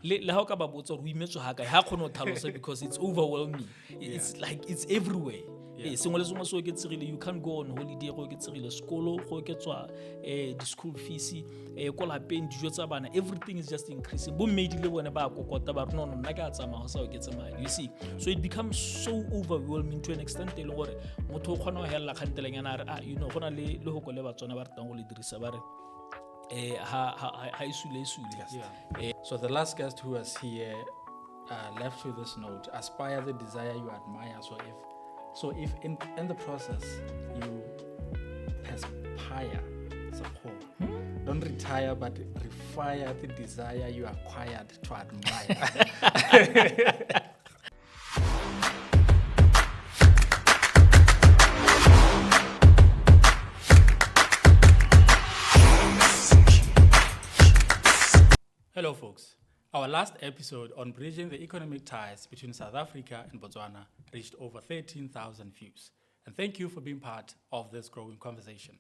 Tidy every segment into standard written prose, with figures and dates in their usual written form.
Le ha o ka ba botsa hore o imetswe ha kae ha kgone ho tlhalosa because it's overwhelming. It's like it's everywhere. Sengwe le sengwe se oketsegile, you can't go on holiday go oketsegile, sekolo go oketswa the school fees ko lapeng dijo tsa bana, everything is just increasing. Bo mmedi le bone ba kokota ba re no nna ka tsamaya go sa oketse madi, you see. So it becomes so overwhelming to an extent e le gore motho o kgona go hella kgantelenyana a re you know go na le hoko le Batswana ba ratang go le dirisa ba re So the last guest who was here left with this note: aspire the desire you admire. So if in the process you aspire, don't retire but refire the desire you acquired to admire. Hello folks, our last episode on bridging the economic ties between South Africa and Botswana reached over 13,000 views. And thank you for being part of this growing conversation.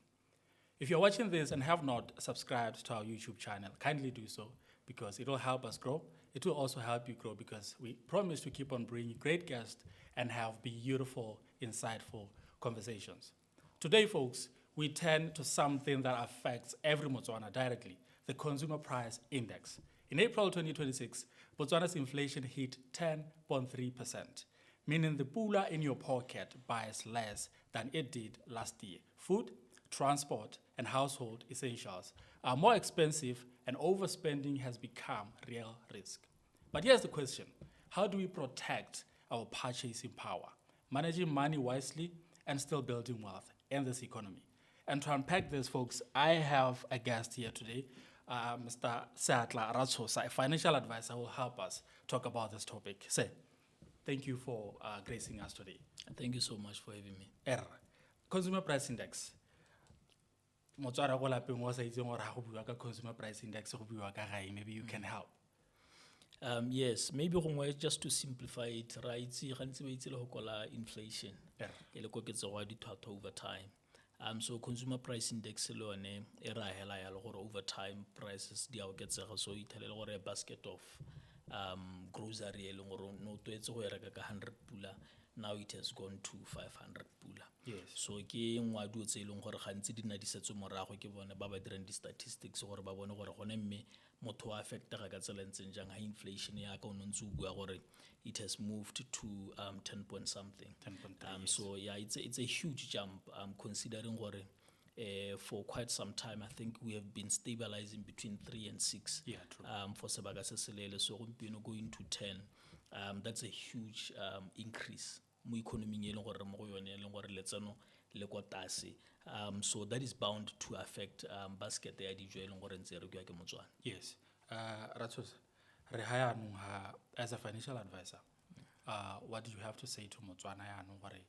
If you're watching this and have not subscribed to our YouTube channel, kindly do so because it will help us grow. It will also help you grow because we promise to keep on bringing great guests and have beautiful, insightful conversations. Today, folks, we turn to something that affects every Botswana directly: the Consumer Price Index. In April 2026, Botswana's inflation hit 10.3%, meaning the pula in your pocket buys less than it did last year. Food, transport, and household essentials are more expensive, and overspending has become real risk. But here's the question: how do we protect our purchasing power, managing money wisely, and still building wealth in this economy? And to unpack this, folks, I have a guest here today, Mr. Seatla Ratshosa, a financial advisor, who will help us talk about this topic. Sir, thank you for gracing us today. Thank you so much for having me. Consumer Price Index. Motswara go lapeng wa sa itseng gore ha go bua ka Consumer Price Index go bua ka gae, maybe you can help. Yes, maybe just to simplify it, right? Gantsi ba itse le go kola inflation. E le koketsego ya dithwathwa over time. So Consumer Price Index le one e ra hela ya le gore over time prices di a oketsega, so ithelele gore a basket of grocery e leng gore no to etse go e reka ka 100 pula, now it has gone to 500 pula. Yes. So ke ngwadi o tse leng gore gantsi di na di setse morago ke bone ba ba dirang di statistics gore ba bone gore gone mme motho wa affectega ka tsela ntseng jang ha inflation ya ka o ntse o bua gore it has moved to 10 point something. 10.3, So yeah, it's a huge jump considering gore for quite some time I think we have been stabilizing between 3 and 6. Yeah, true. For sebaka se selele, so going to 10, that's a huge increase mo economy e leng gore mo go yone e leng gore letseno le kwa tlase. So that is bound to affect basket ya dijo e leng gore ntse re ke ke Motswana. Yes. Ratshosa, re ha yaanong as a financial advisor, what do you have to say to Motswana yaanong gore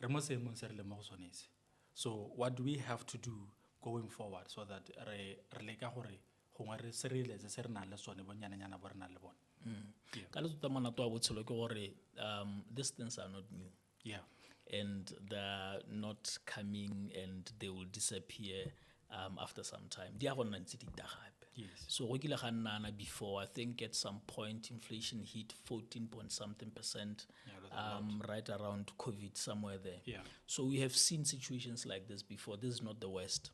re mo seemong se re le mo go sone se? So what do we have to do going forward so that re leka gore gongwe re sireletse se re nang le sone bonyananyana bo re nang le bone? Ka le tota manato a botshelo ke gore these things are not new. Yeah. And they're not coming and they will disappear after some time. Di a go nna ntse di ta gape. Yes. So go kile ga nnana before, I think at some point inflation hit 14 point something percent, right around COVID, somewhere there. Yeah. So we have seen situations like this before. This is not the worst.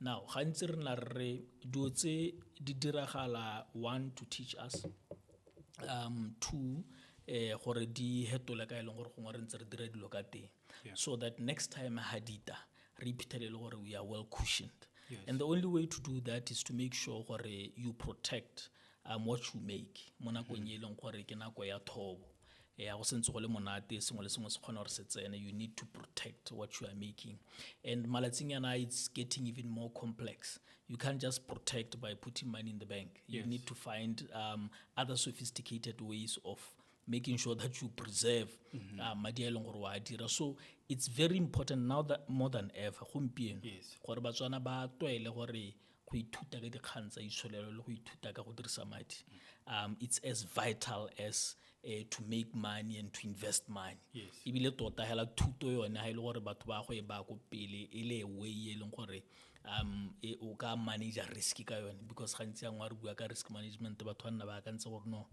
Now, gantsi re na re dio tse di diragala, one, to teach us, two, gore di hetole ka eleng gore gongwe re ntse re dira dilo ka teng, so that next time ha dita re iphitlhele gore we are well cushioned. Yes. And the only way to do that is to make sure gore you protect what you make mo nakong e leng gore ke nako ya thobo. Go sentse go le monate sengwe le sengwe se kgona gore se tsene, you need to protect what you are making. And malatsing yana it's getting even more complex. You can't just protect by putting money in the bank. You need to find other sophisticated ways of making sure that you preserve madi a leng gore wa dira. So it's very important now that more than ever gompieno gore Batswana ba toele gore go ithuta ka dikgang tsa itsholelo le go ithuta ka go dirisa madi. It's as vital as to make money and to invest money. Ebile tota hela thuto yone ha ile gore batho ba go e ba go pele ile way e leng gore o ka manage risk ka yone, because gantsi yang wa re bua ka risk management batho ba nna ba ka ntse gore no,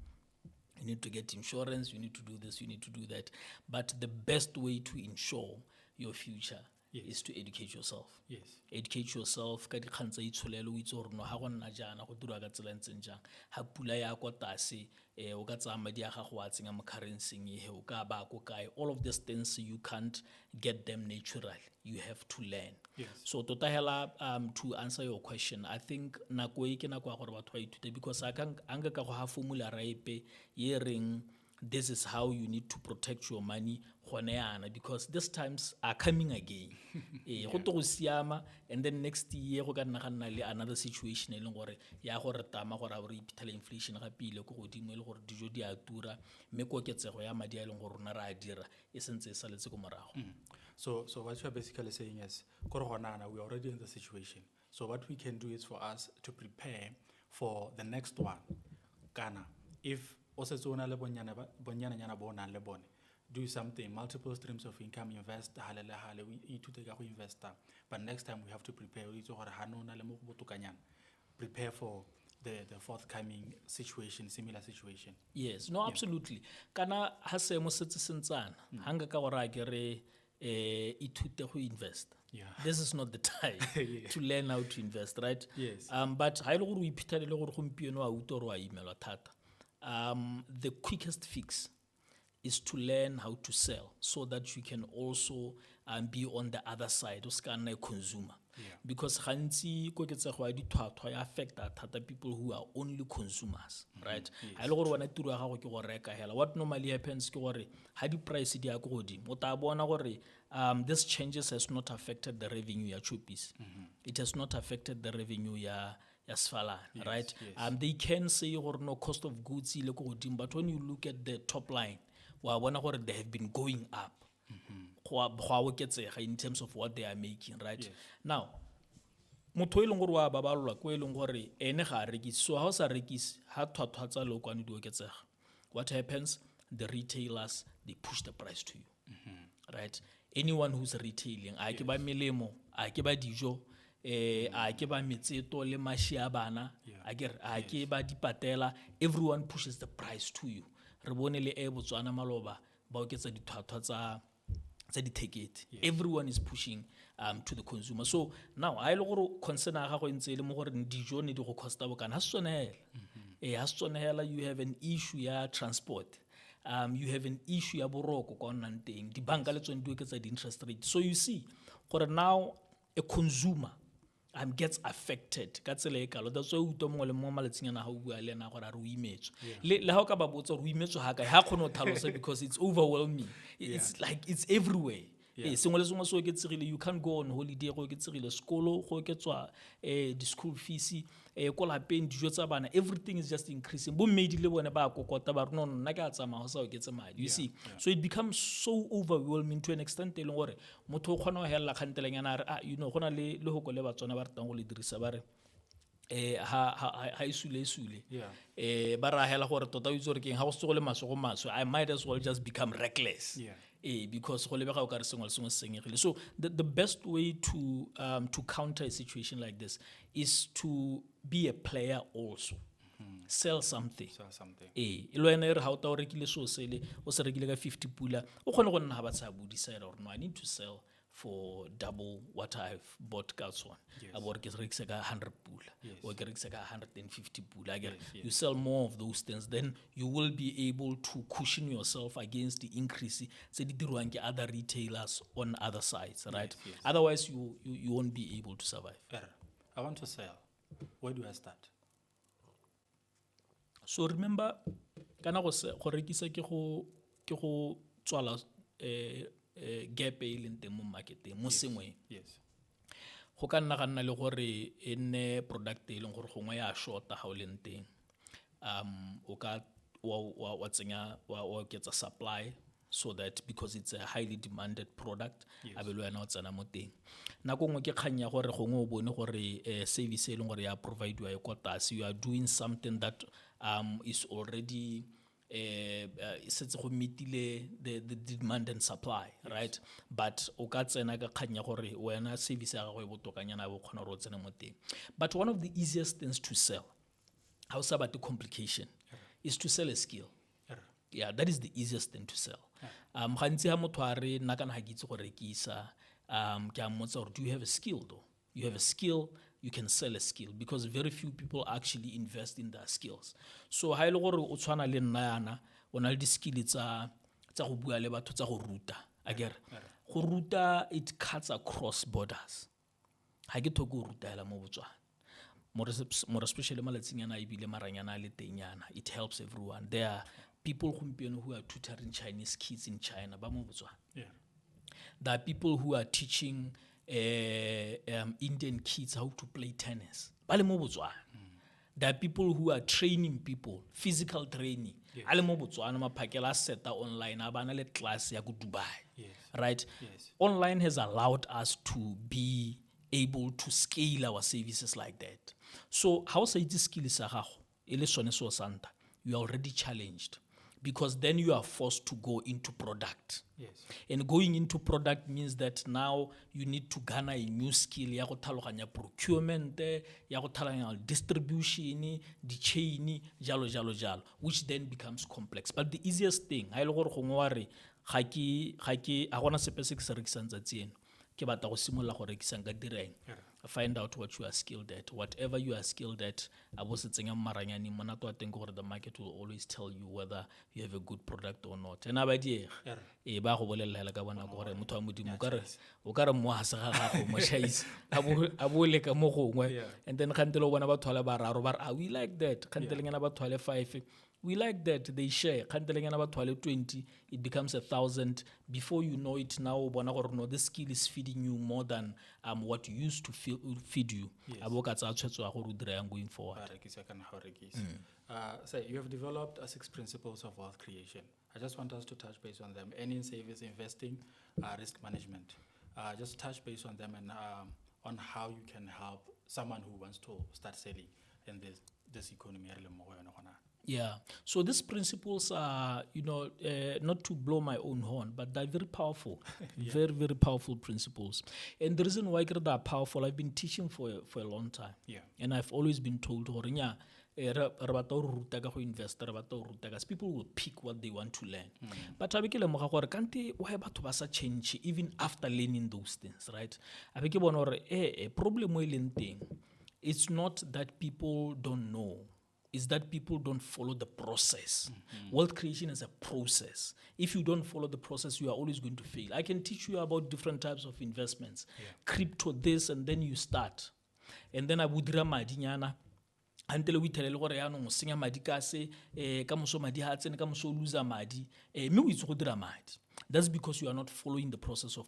you need to get insurance, you need to do this, you need to do that. But the best way to ensure your future is to educate yourself. Yes. Educate yourself ka dikgang tsa itsholelo, o itse gore no ha go nna jana go dirwa ka tsela ntseng jang, ha pula ya kwa tlase o ka tsaya madi a gago a tsenya mo currency-eng e o ka ba ko kae. All of these things you can't get them naturally, you have to learn. Yes. So tota hela to answer your question, I think nako e ke nako ya gore batho ba ithute, because a nka ka go ha formula raipe ye reng this is how you need to protect your money gone yana, because these times are coming again. Go to go siama, and then next year go ka nna ga nna le another situation e leng gore ya gore tama gore a re ipithela inflation ga pile go godimo, le gore dijo di a tura, mme ko ketsego ya madi a leng gore rona ra a dira e sentse e saletse go morago. So what you're basically saying is, we're already in the situation. So what we can do is for us to prepare for the next one. Ghana, if do something, multiple streams of income, invest, but next time we have to prepare. Prepare for the forthcoming situation, similar situation. Yes, no, absolutely. Kana ha se mo setse sentsana, hanga ka gore a kere ithute go invest. Yeah. This is not the time to learn how to invest, right? Yes. But ha ile gore o iphitlhele le gore gompieno a uto gore a imelwa thata. The quickest fix is to learn how to sell, so that you can also be on the other side, o ska nna a consumer. Because gantsi ko ketsego ya dithwathwa ya affecta thata people who are only consumers, right? Ha ile gore bona tiro ya gago ke go reka hela. What normally happens ke gore ha di price di ya go godimo, o ta bona gore this changes has not affected the revenue ya chopis. It has not affected the revenue ya Sfala, right? Yes. They can say or no cost of goods ile go godimo, but when you look at the top line, wa bona gore they have been going up. In terms of what they are making, right? Yes. Now, motho e leng gore wa babalolwa ko e leng gore ene ga a rekise, so ha o sa rekise ha thwathwa tsa lokwane di oketsega, what happens? The retailers, they push the price to you, right? Anyone who's retailing, a ke ba melemo, a ke ba dijo, a ke ba metseto le mashi a bana, a ke ba dipatela, everyone pushes the price to you. Re bone le Botswana maloba ba oketsa dithwathwa tsa the ticket. Everyone is pushing to the consumer. So now I look concern dijo ne di go costa bokana ha sone hela. You have an issue ya transport. You have an issue ya boroko ko nnanteng. Di banka le tsone di oketsa di interest rate. So you see, for now a consumer gets affected ka tsela e kalo. That's why uto mongwe le mongwe malatsinyana ha o bua le ena gore a re o imetswe. Le ha o ka ba botsa gore o imetswe ha kae, ha kgone go tlhalosa because it's overwhelming. It's like it's everywhere. Sengwe le sengwe se oketsegile. You can't go on holiday go oketsegile. Sekolo go oketswa the school fees, ko lapeng dijo tsa bana, everything is just increasing. Bo mmedi le bone ba kokota ba re no nna ka tsamaya go sa oketse madi. You see, so it becomes so overwhelming to an extent e leng gore motho o kgona go hella kgantelanyana a re go na le hoko le Batswana ba re tang go le dirisa ba re ha isule ba ra hela gore tota o itse gore ke ha go se go le maso go maso, I might as well just become reckless. Because go lebega o ka re sengwe le sengwe se senyegile. So the best way to counter a situation like this is to be a player also. Sell something. Lo ena re ha o ta o rekile so sele o se rekile ka 50 pula o kgone go nna ha ba tsa decide or no, I need to sell for double what I've bought Botswana. About get rekisa ka 100 pula or get rekisa ka 150 pula. You sell more of those things, then you will be able to cushion yourself against the increase se di dirwang ke other retailers on other sides, right? Otherwise you won't be able to survive. I want to sell. Where do I start? So remember, kana go rekisa ke go tswala gap e leng teng mo marketeng mo sengwe. Go ka nna le gore e nne product e leng gore gongwe ya shorta ha o leng teng. O ka wa tsenya wa oketsa supply, so that because it's a highly demanded product, a be le wena o tsena mo teng. Nako ngwe ke kganya gore gongwe o bone gore service e leng gore ya provide wa e ko tlase, you are doing something that is already setse go meetile the demand and supply, right? But o ka tsena ka kganya gore wena service ya gago e botokanyana bo kgona gore o tsene mo teng. But one of the easiest things to sell, how about the complication, is to sell a skill. Yeah, that is the easiest thing to sell. Gantsi ha motho a re nna kana ga ke itse go rekisa, ke a mmotsa gore do you have a skill though? You have a skill, you can sell a skill, because very few people actually invest in their skills. So ha ile gore o tshwana le nna yana o na le di-skill tsa go bua le batho tsa go ruta akere go ruta, it cuts across borders. Ha ke thoke go ruta hela mo Botswana, more especially malatsing yana ebile maranyana le tenyana, it helps everyone. There are people who are tutoring Chinese kids in China ba mo Botswana. There are people who are teaching Indian kids how to play tennis. There are people who are training people, physical training. Online, class Dubai. Right? Online has allowed us to be able to scale our services like that. So how say this skill is you are already challenged, because then you are forced to go into product. And going into product means that now you need to garner a new skill, ya go tlhaloganya procurement, ya go tlhaloganya distribution, the chain, jalo, which then becomes complex. But the easiest thing, ha ile gore gongwe wa re ga ke a gona sepe se ke se rekisang tsatsi eno, ke batla go simolla go rekisa nka direng. Find out what you are skilled at. Whatever you are skilled at, the market will always tell you whether you have a good product or not. And and then we like that. We like that, they share. 20, it becomes 1,000. Before you know it now, this skill is feeding you more than what you used to feed you. Going forward. So you have developed 6 principles of wealth creation. I just want us to touch base on them. Earning, savings, investing, risk management. Just touch base on them and on how you can help someone who wants to start selling in this economy. Yeah, so these principles are, not to blow my own horn, but they're very powerful, very, very powerful principles. And the reason why they are powerful, I've been teaching for a long time. And I've always been told, people will pick what they want to learn. But why change even after learning those things, right? A problem it's not that people don't know. Is that people don't follow the process. Wealth creation is a process. If you don't follow the process, you are always going to fail. I can teach you about different types of investments. Crypto this, and then you start. And then I would madinyana until we tell you sing madi ka se ka moso madi ha tsene ka moso loser madi me o itse go dira madi. That's because you are not following the process of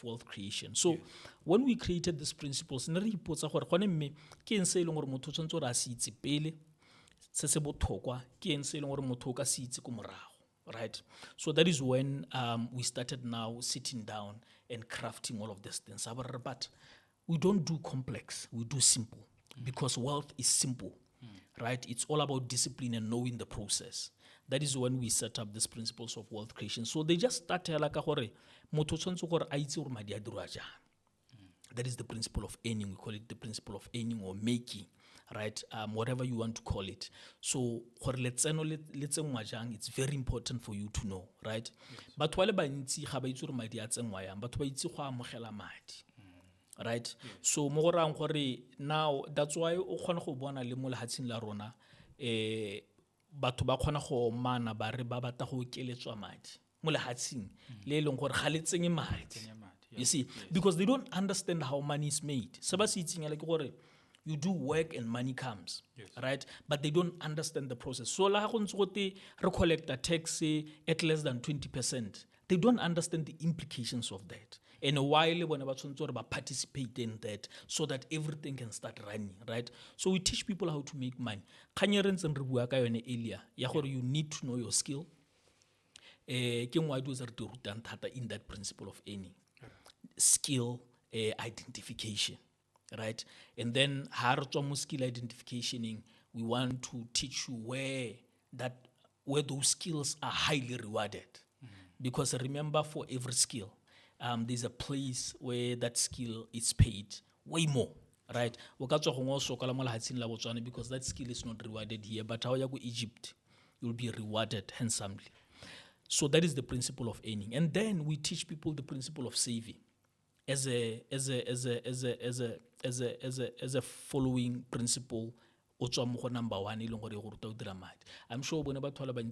wealth creation. So when we created these principles, ne re ipotsa gore gone mme ke eng se ile gore motho tsantse o ra se itse pele se se bothokwa ke eng se ile gore motho ka se itse ko morago, right? So that is when we started now sitting down and crafting all of these things. But we don't do complex, we do simple, because wealth is simple, right? It's all about discipline and knowing the process. That is when we set up these principles of wealth creation. So they just start like that is the principle of earning. We call it the principle of earning or making, right? Whatever you want to call it. So it's very important for you to know, right? But right? So now that's why batho ba khona go mana ba re ba bata go keletswa madi mo lehatsing le leng gore ga le tsenye madi. You see, because they don't understand how money is made. Se ba se itseng ke gore you do work and money comes, right? But they don't understand the process. So la go ntse go te re collect a tax at less than 20%. They don't understand the implications of that. And a while when ba participate in that so that everything can start running, right? So we teach people how to make money. Earlier, you need to know your skill. In that principle of earning. Skill identification, right? And then skill identification, we want to teach you where where those skills are highly rewarded. Because remember, for every skill, there's a place where that skill is paid way more, right? Because that skill is not rewarded here, but how you go Egypt, you'll be rewarded handsomely. So that is the principle of earning. And then we teach people the principle of saving as a following principle. Number one, I'm sure when about all about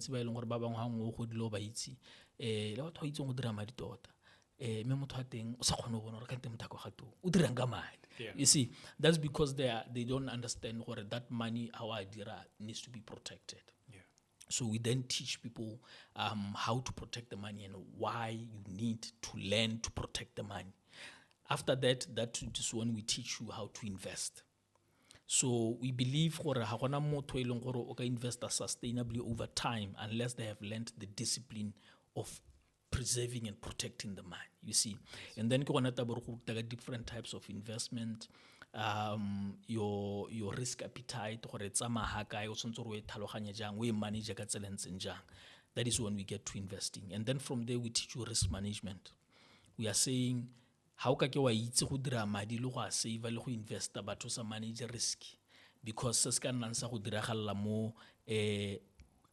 ba bang ha ngo go dilo ba itse le batho ba itse go dira madi tota me motho a teng o sa khone bona re ka teng motho ga to o dira nga madi. You see, that's because they don't understand gore that money how I dira needs to be protected. So we then teach people how to protect the money and why you need to learn to protect the money. After that is when we teach you how to invest. So we believe gore ha gona motho e leng gore o ka invest sustainably over time unless they have learned the discipline of preserving and protecting the money, you see. And then different types of investment, your risk appetite, that is when we get to investing. And then from there we teach you risk management. We are saying how ka ke wa itse go dira madi le go a save le go investa batho sa manage risk, because se ska nna sa go diragalla mo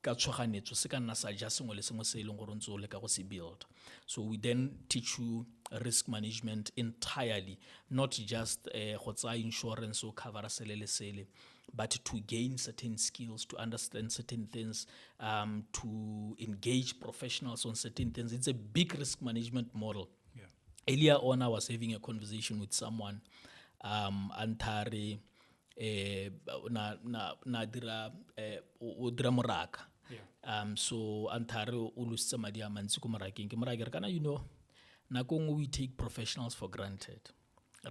ka tshoganetso se ka nna sa ja sengwe le sengwe se ileng gore ntse o le ka go se build. So we then teach you risk management entirely, not just go tsa insurance or cover sele le sele, but to gain certain skills, to understand certain things, to engage professionals on certain things. It's a big risk management model. Earlier on, I was having a conversation with someone, antare na dira moraka. So antare o lositse madi a mantsi ko morakeng ke moraka kana, you know, nako nngwe we take professionals for granted,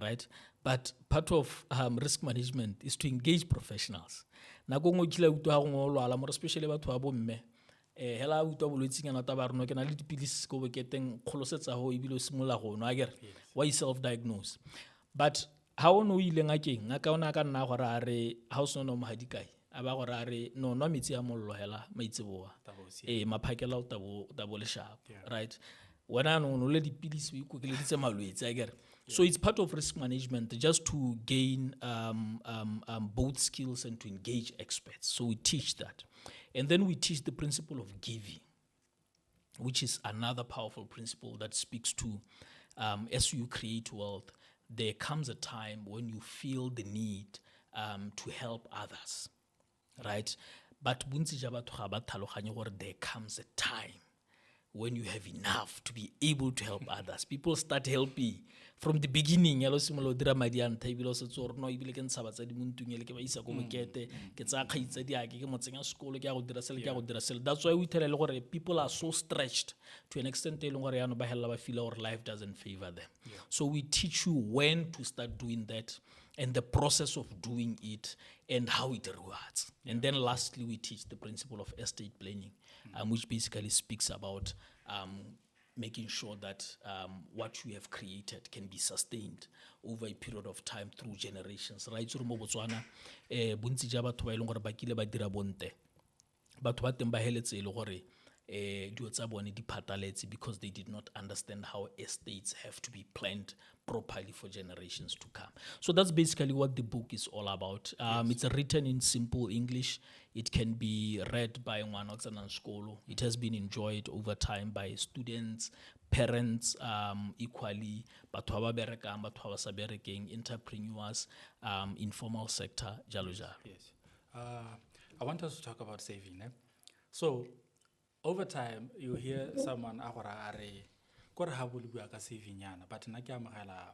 right? But part of risk management is to engage professionals. Nako nngwe kila utwa go ngolwala more especially batho ba bomme. Hela utwa bolwetsing ana ta ba reno ke na le dipilisi go beketeng kholosetsa ho ibile o simola go no agere why self diagnose. But how no ile ngakeng ngaka ona ka nna gore a re house no mo hadikai aba gore a re no no metsi a mollo hela maitseboa maphakela o tabo le sharp, right? Wena no le dipilisi o ikokeleditse malwetse agere. So it's part of risk management just to gain both skills and to engage experts. So we teach that. And then we teach the principle of giving, which is another powerful principle that speaks to as you create wealth, there comes a time when you feel the need to help others, right? But there comes a time when you have enough to be able to help others. People start helping from the beginning. That's why we tell people are so stretched to an extent they feel our life doesn't favor them. So we teach you when to start doing that and the process of doing it and how it rewards. And then lastly, we teach the principle of estate planning, which basically speaks about making sure that what you have created can be sustained over a period of time through generations. Right? So mo Botswana, bontsi ja batho ba ileng gore ba kile ba dira bonte. Batho ba teng ba heletse ile gore dio tsa bone di phataletse because they did not understand how estates have to be planned properly for generations to come. So that's basically what the book is all about. It's written in simple English. It can be read by Ngwana Skolo. It has been enjoyed over time by students, parents, equally, batho ba berekang, batho ba sa berekeng, entrepreneurs, informal sector, jalo jalo. Yes. I want us to talk about saving. So over time, you hear someone kore ha bole bua ka saving yana, but nna ke amogela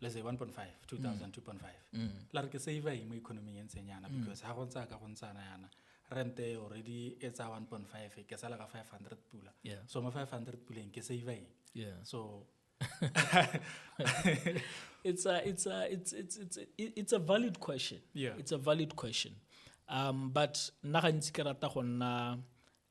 let's say 1.5, 2000, 2.5. La re ke save mo economy yentseng yana because ha go ntsa ka go ntsana yana rent already it's 1.5 ke sala ka 500 pula. So mo 500 pula ke save. So it's a valid question. It's a valid question. But nna ga ntse ke rata go nna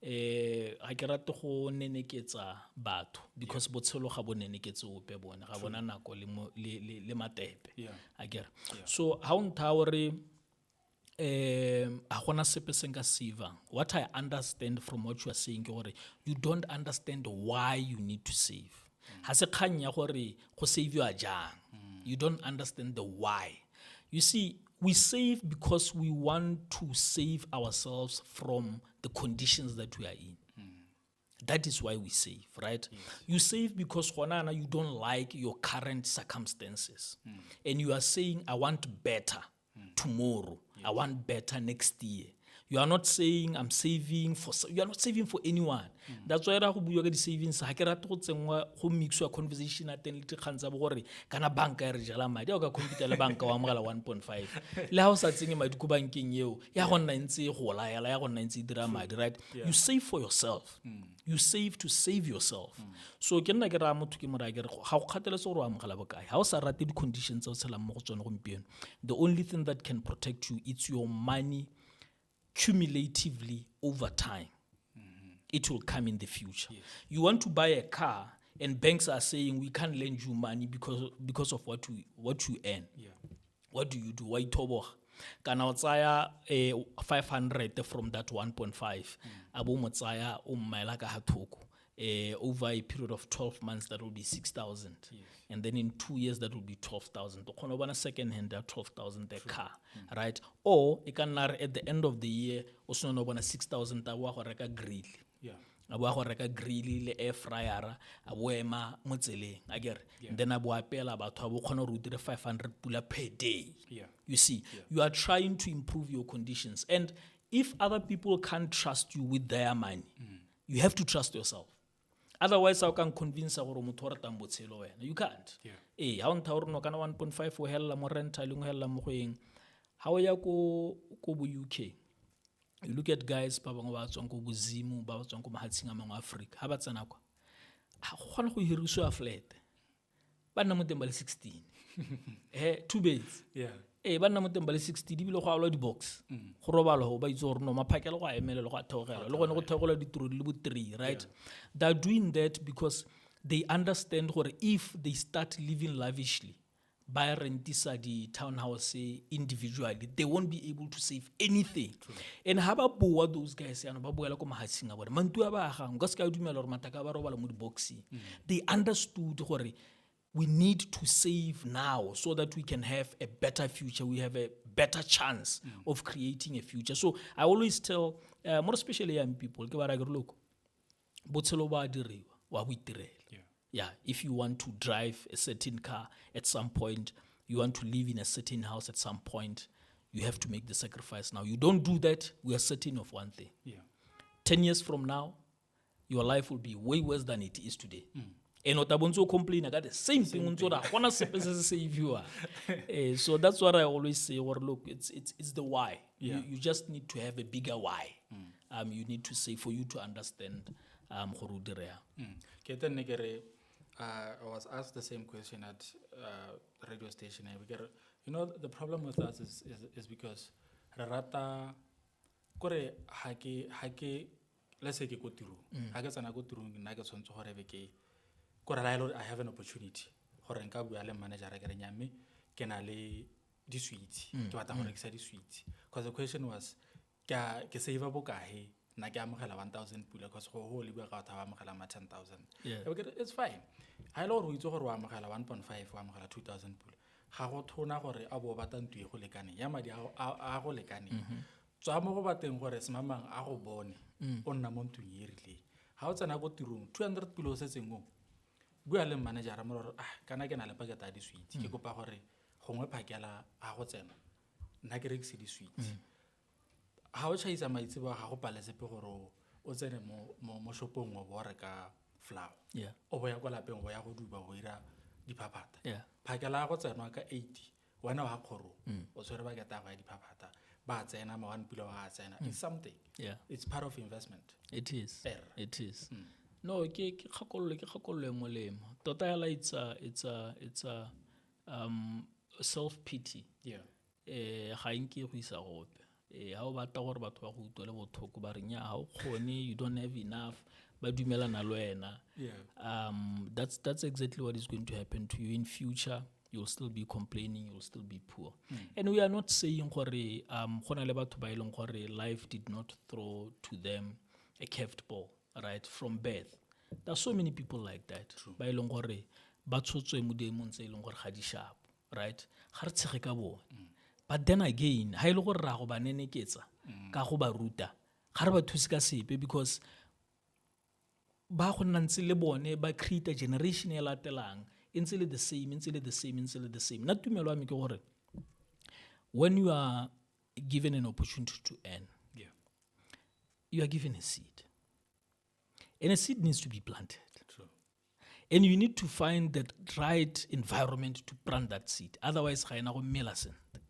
ha ke rate go neneketsa batho because botshelo ga bo neneketse ope bone ga bona nako le matepe. So ha o ntha hore a gona sepe se nka savang. What I understand from what you are saying ke gore you don't understand why you need to save. Ha se kgang ya gore go save you a jang. You don't understand the why. You see, we save because we want to save ourselves from the conditions that we are in. That is why we save, right? Yes. You save because you don't like your current circumstances. And you are saying, I want better tomorrow. Yes. I want better next year. You are not saying I'm saving for, you are not saving for anyone. That's why go bua ka di savings ha ke rate go tsengwa go mixwa conversation at le tikgantsa bo gore kana banka e re jala madi o ka computer le banka wa mogala 1.5 le ha o sa tsenge madi go bankeng eo ya go nna ntse go laela ya go nna ntse dira madi, right? You save for yourself. You save to save yourself. So ke nna ke ra motho ke mora ke re ga go kgatele se gore wa mogala bokae ha o sa rate di conditions tsa o tshelang mo go tsone gompieno. The only thing that can protect you it's your money cumulatively over time. It will come in the future. Yes. You want to buy a car and banks are saying we can't lend you money because of what you earn. Yeah. What do? Why tobo? Kana o tsaya 500 from that 1.5. Abo mo tsaya o mmaela ka hathoko. Over a period of 12 months that will be 6,000. Yes. And then in 2 years that will be 12,000. To a second hand 12,000 a car, right? Or you can at the end of the year also no 6,000 go reka grill. Yeah. Abo go reka grill le air fryer abo ema mo tseleng agere. Then abo apela batho abo khona go dire 500 pula per day. Yeah. You see, you are trying to improve your conditions, and if other people can't trust you with their money, you have to trust yourself. Otherwise, I can convince our motorata botshelo wena. You can't. Eh, ha o nta hore no kana 1.5 o hella mo rental o hella mo goeng. Ha o ya ko bo UK. You look at guys ba bangwe ba tswang ko bozimu, ba tswang ko mahatsheng a mangwe Africa. Ha ba tsena kwa. Ha go gona go hiriswa flat. Ba nna mo teng ba le 16. 2 beds. Yeah. Ba nna mo teng ba le 60 di bile go alwa di box. Go robala go ba itse gore no maphakela go a emela le go a theogela. Le gone go theogola ditiro di le bo 3, right? They're doing that because they understand gore if they start living lavishly, by rentisa di townhouse individually, they won't be able to save anything. True. And ha ba bua those guys yana ba buela ko mahatsheng a bona. Mantu a ba ga nka se ka dumela gore mataka ba robala mo di boxing. They understood gore we need to save now so that we can have a better future. We have a better chance of creating a future. So I always tell, more especially young people, look, botshelo ba diriwa, wa bo itirela. Yeah, if you want to drive a certain car at some point, you want to live in a certain house at some point, you have to make the sacrifice now. You don't do that, we are certain of one thing. 10 years from now, your life will be way worse than it is today. And otabonzo complain about the same thing unto that one save you. So that's what I always say. Or look, it's the why. You just need to have a bigger why. You need to say for you to understand. I was asked the same question at radio station. You know, the problem with us is because rata kore hake let's say ke go through. Hake tsana go through na ke tshwantse gore be ke I have an opportunity. Gore nka bua le manager a ke nyame ke na le di sweets. Ke batla gore ke sa di sweets. Because the question was ke save bokae na ke amogela 1,000 pula because go le bua ka batho ba amogela ma 10,000. It's fine. I know we itse gore wa amogela 1.5 wa amogela 2,000 pula. Ga go thona gore a bo batla ntwe go lekane. Ya madi a go lekane. Tswa mo go bateng gore semamang a go bone o nna mo ntweng e rile. Ha o tsena go tirong 200 pula o setseng go bua le manager mo re kana ke na le packet a di sweets ke kopa gore gongwe phakela a go tsena nna ke rekise di sweets ha o chaisa maitse ba ga go palesepe gore o tsene mo shopong o bo reka flour o boya kwa lapeng go ya go duba go ira diphapata phakela go tsena ka 80 wana wa khoro o tsere ba ke ta ga diphapata ba tsena ma 1 pula wa tsena it's something it's part of investment. It is. No, ke khakollo molemo. Tota yala it's a self pity. Ga inke go isa gope. Ha o batla gore batho ba go utole bothoko ba renya ha o khone, you don't have enough, ba dumelana le wena. That's exactly what is going to happen to you in future. you'll still be complaining, you'll still be poor. And we are not saying gore go na le batho ba e leng gore life did not throw to them a curved ball, right, from birth. There's so many people like that. Ba e leng gore ba tshotswe mo diemong tse e leng gore ga di sharp, right? Ga re tshege ka bone. But then again, ha ile gore ra go ba neneketsa ka go ba ruta, ga re ba thuse ka sepe, because ba go nna ntse le bone ba create a generation e latelang e ntse le the same. Nna tumelo ya me ke gore when you are given an opportunity to earn, you are given a seed. And a seed needs to be planted. True. And you need to find the right environment to plant that seed. Otherwise, ga ena go mela sentle.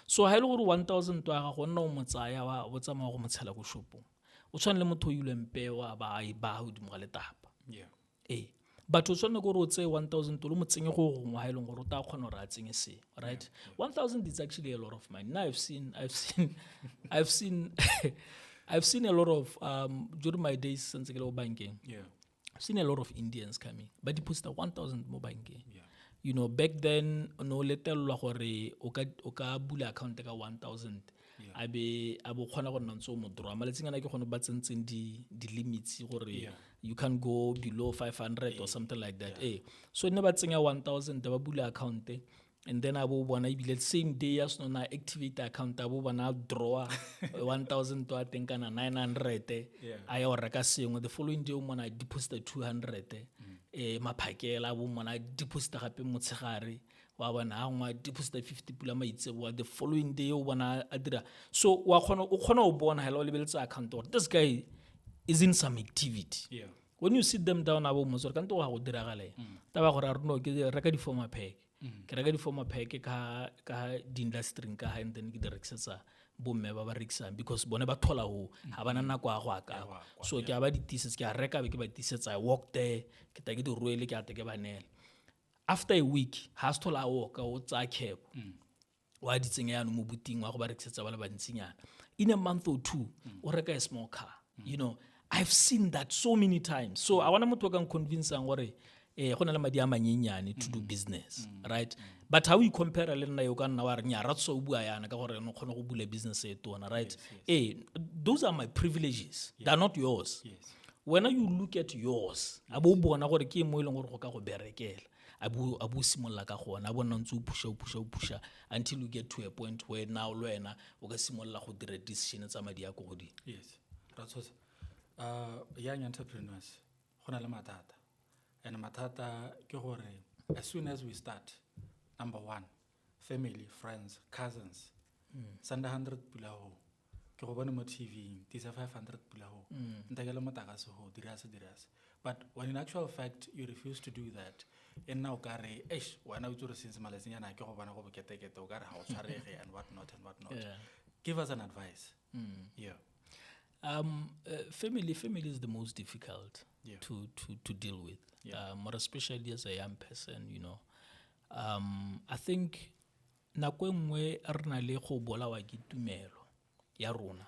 So ha ile gore 1000 twa ga go nna o motsaya wa bo tsamaya go motshela go shopong. O tshwana le motho o ile mpewa ba ai ba hodimo ga letapa. But o tshwana gore o tse 1000 to lo motsenye go gongwa ha ile gore o ta kgona gore a tsenye se, right? 1000 is actually a lot of money. Now I've seen I've seen a lot of during my days since I get banking. I've seen a lot of Indians coming, but they post 1000 more banking. You know, back then, no letter gore o ka bula account ka 1000. Abe khona go nna ntse mo drama. Let's ngana ke khona ba tsentseng di limits gore you can go below 500 or something like that. So ne ba tsenya 1000 ba bula account. And then abo bona ibile same day as no na activate account abo bona draw 1000 to ateng kana 900 aya o reka sengwe. The following day o mona deposit 200 maphakela abo mona deposit gape motshegare wa bona ha ngwa deposit 50 pula maitsebo. The following day o bona adira. So wa khona o bona hello lebeletse account or this guy is in some activity. When you sit them down abo mo so ka nto ga go dira gale taba gore a reno ke reka di former pack. Ke reka di former pack ka di industry ka ha and then ke direksetsa bomme ba rekisang because bone ba thola ho ha bana nna kwa go aka. So ke ba di thesis ke a reka be ke ba thesis I walk there ke ta ke di ruele ke a ke ba nela. After a week has thola walk o tsa cab wa di tsenya no mo buting wa go ba reksetsa ba le ba ntsinyana. In a month or two o reka a small car. You know, I've seen that so many times. So I want to go and convince gore go na le madi a manyenyane to do business, right? But how we compare le nna yo ka nna wa re nya ratso o bua yana ka gore no kgone go bula business e tona, right? Those are my privileges. They are not yours. When you look at yours, abo bona gore ke mo ile gore go ka go berekela. Abu simolla ka gona bona ntse o pusha until you get to a point where now lo wena o ka simolla go dira decision tsa madi a go godi. Yes. Ratshosa. Young entrepreneurs gona le matata. And matata ke gore as soon as we start, number one, family, friends, cousins, sanda 100 pula ho. Ke go bona mo TV, tisa 500 pula ho. Ntagela motaka se ho dirasa. But when in actual fact you refuse to do that, and now kare eish wana o tsore since malesenya na ke go bona go bokete o kare ha o tshwarege and what not. Give us an advice. Family is the most difficult to deal with. More especially as a young person, you know. I think nako nngwe re na le go bolawa ke tumelo ya rona.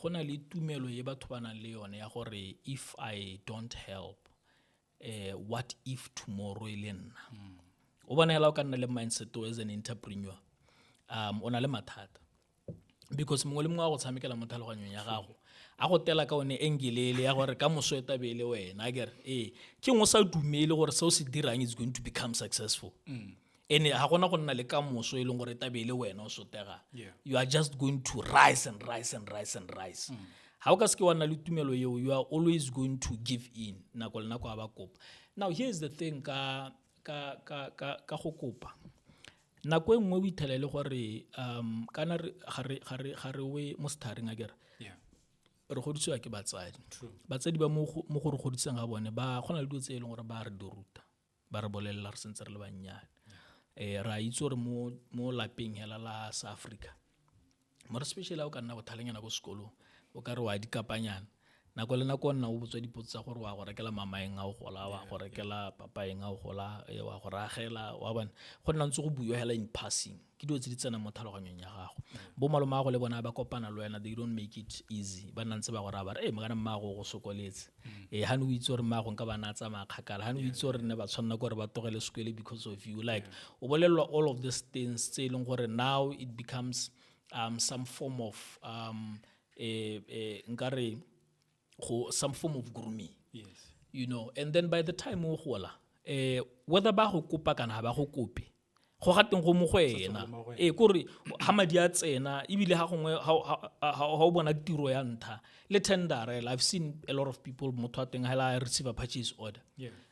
Go na le tumelo ye batho ba nang le yone ya gore if I don't help, what if tomorrow ile nna? O bona hela o ka nna le mindset as an entrepreneur. O na le mathata. Because mongwe le mongwe go tshamekela mo tlhaloganyong ya gago a go tela ka one engelele ya gore ka moso eta bele wena akere ke ngo sa dumele gore se o se dirang is going to become successful. And ha gona go nna le ka moso e leng gore eta bele wena o sotega. You are just going to rise and rise. Ha o ka se ke wa nna le tumelo eo, you are always going to give in nako le nako a ba kopa. Now here's the thing ka go kopa. Nako engwe o ithelele gore kana gare we mo starting akere re goditswa ke batsadi ba mo go re goditseng ga bone ba gona le dilo tse e leng gore ba re di ruta ba re bolella re sentse re le bannyane ra itse gore mo lapeng hela la South Africa more especially o ka nna bothalengana go sekolo o ka re wa dikapanyana nako le nako nna o botswa dipotso tsa gore wa go rekela mamaeng a o gola wa go rekela papaeng a o gola wa go ragela wa bona go nna ntse go buiwa hela in passing ke dilo tse di tsena mo tlhaloganyong ya gago bo malome a go le bona ba kopana le wena they don't make it easy ba nna ntse ba go raya ba re magana mmago go sokoletse ha ne o itse gore mmago nka bana tsa makgakala ha ne o itse gore ne ba tshwanna gore ba togele sekole because of you like o bolelwa all of these things tse leng gore now it becomes some form of nkare some form of grooming, you know, and then by the time o gola whether ba go kopa kana ba go kope go gateng go mo go ena kore ha madi a tsena ebile ha gongwe ha o bona tiro ya ntha le tender I've seen a lot of people motho a teng ha receive a purchase order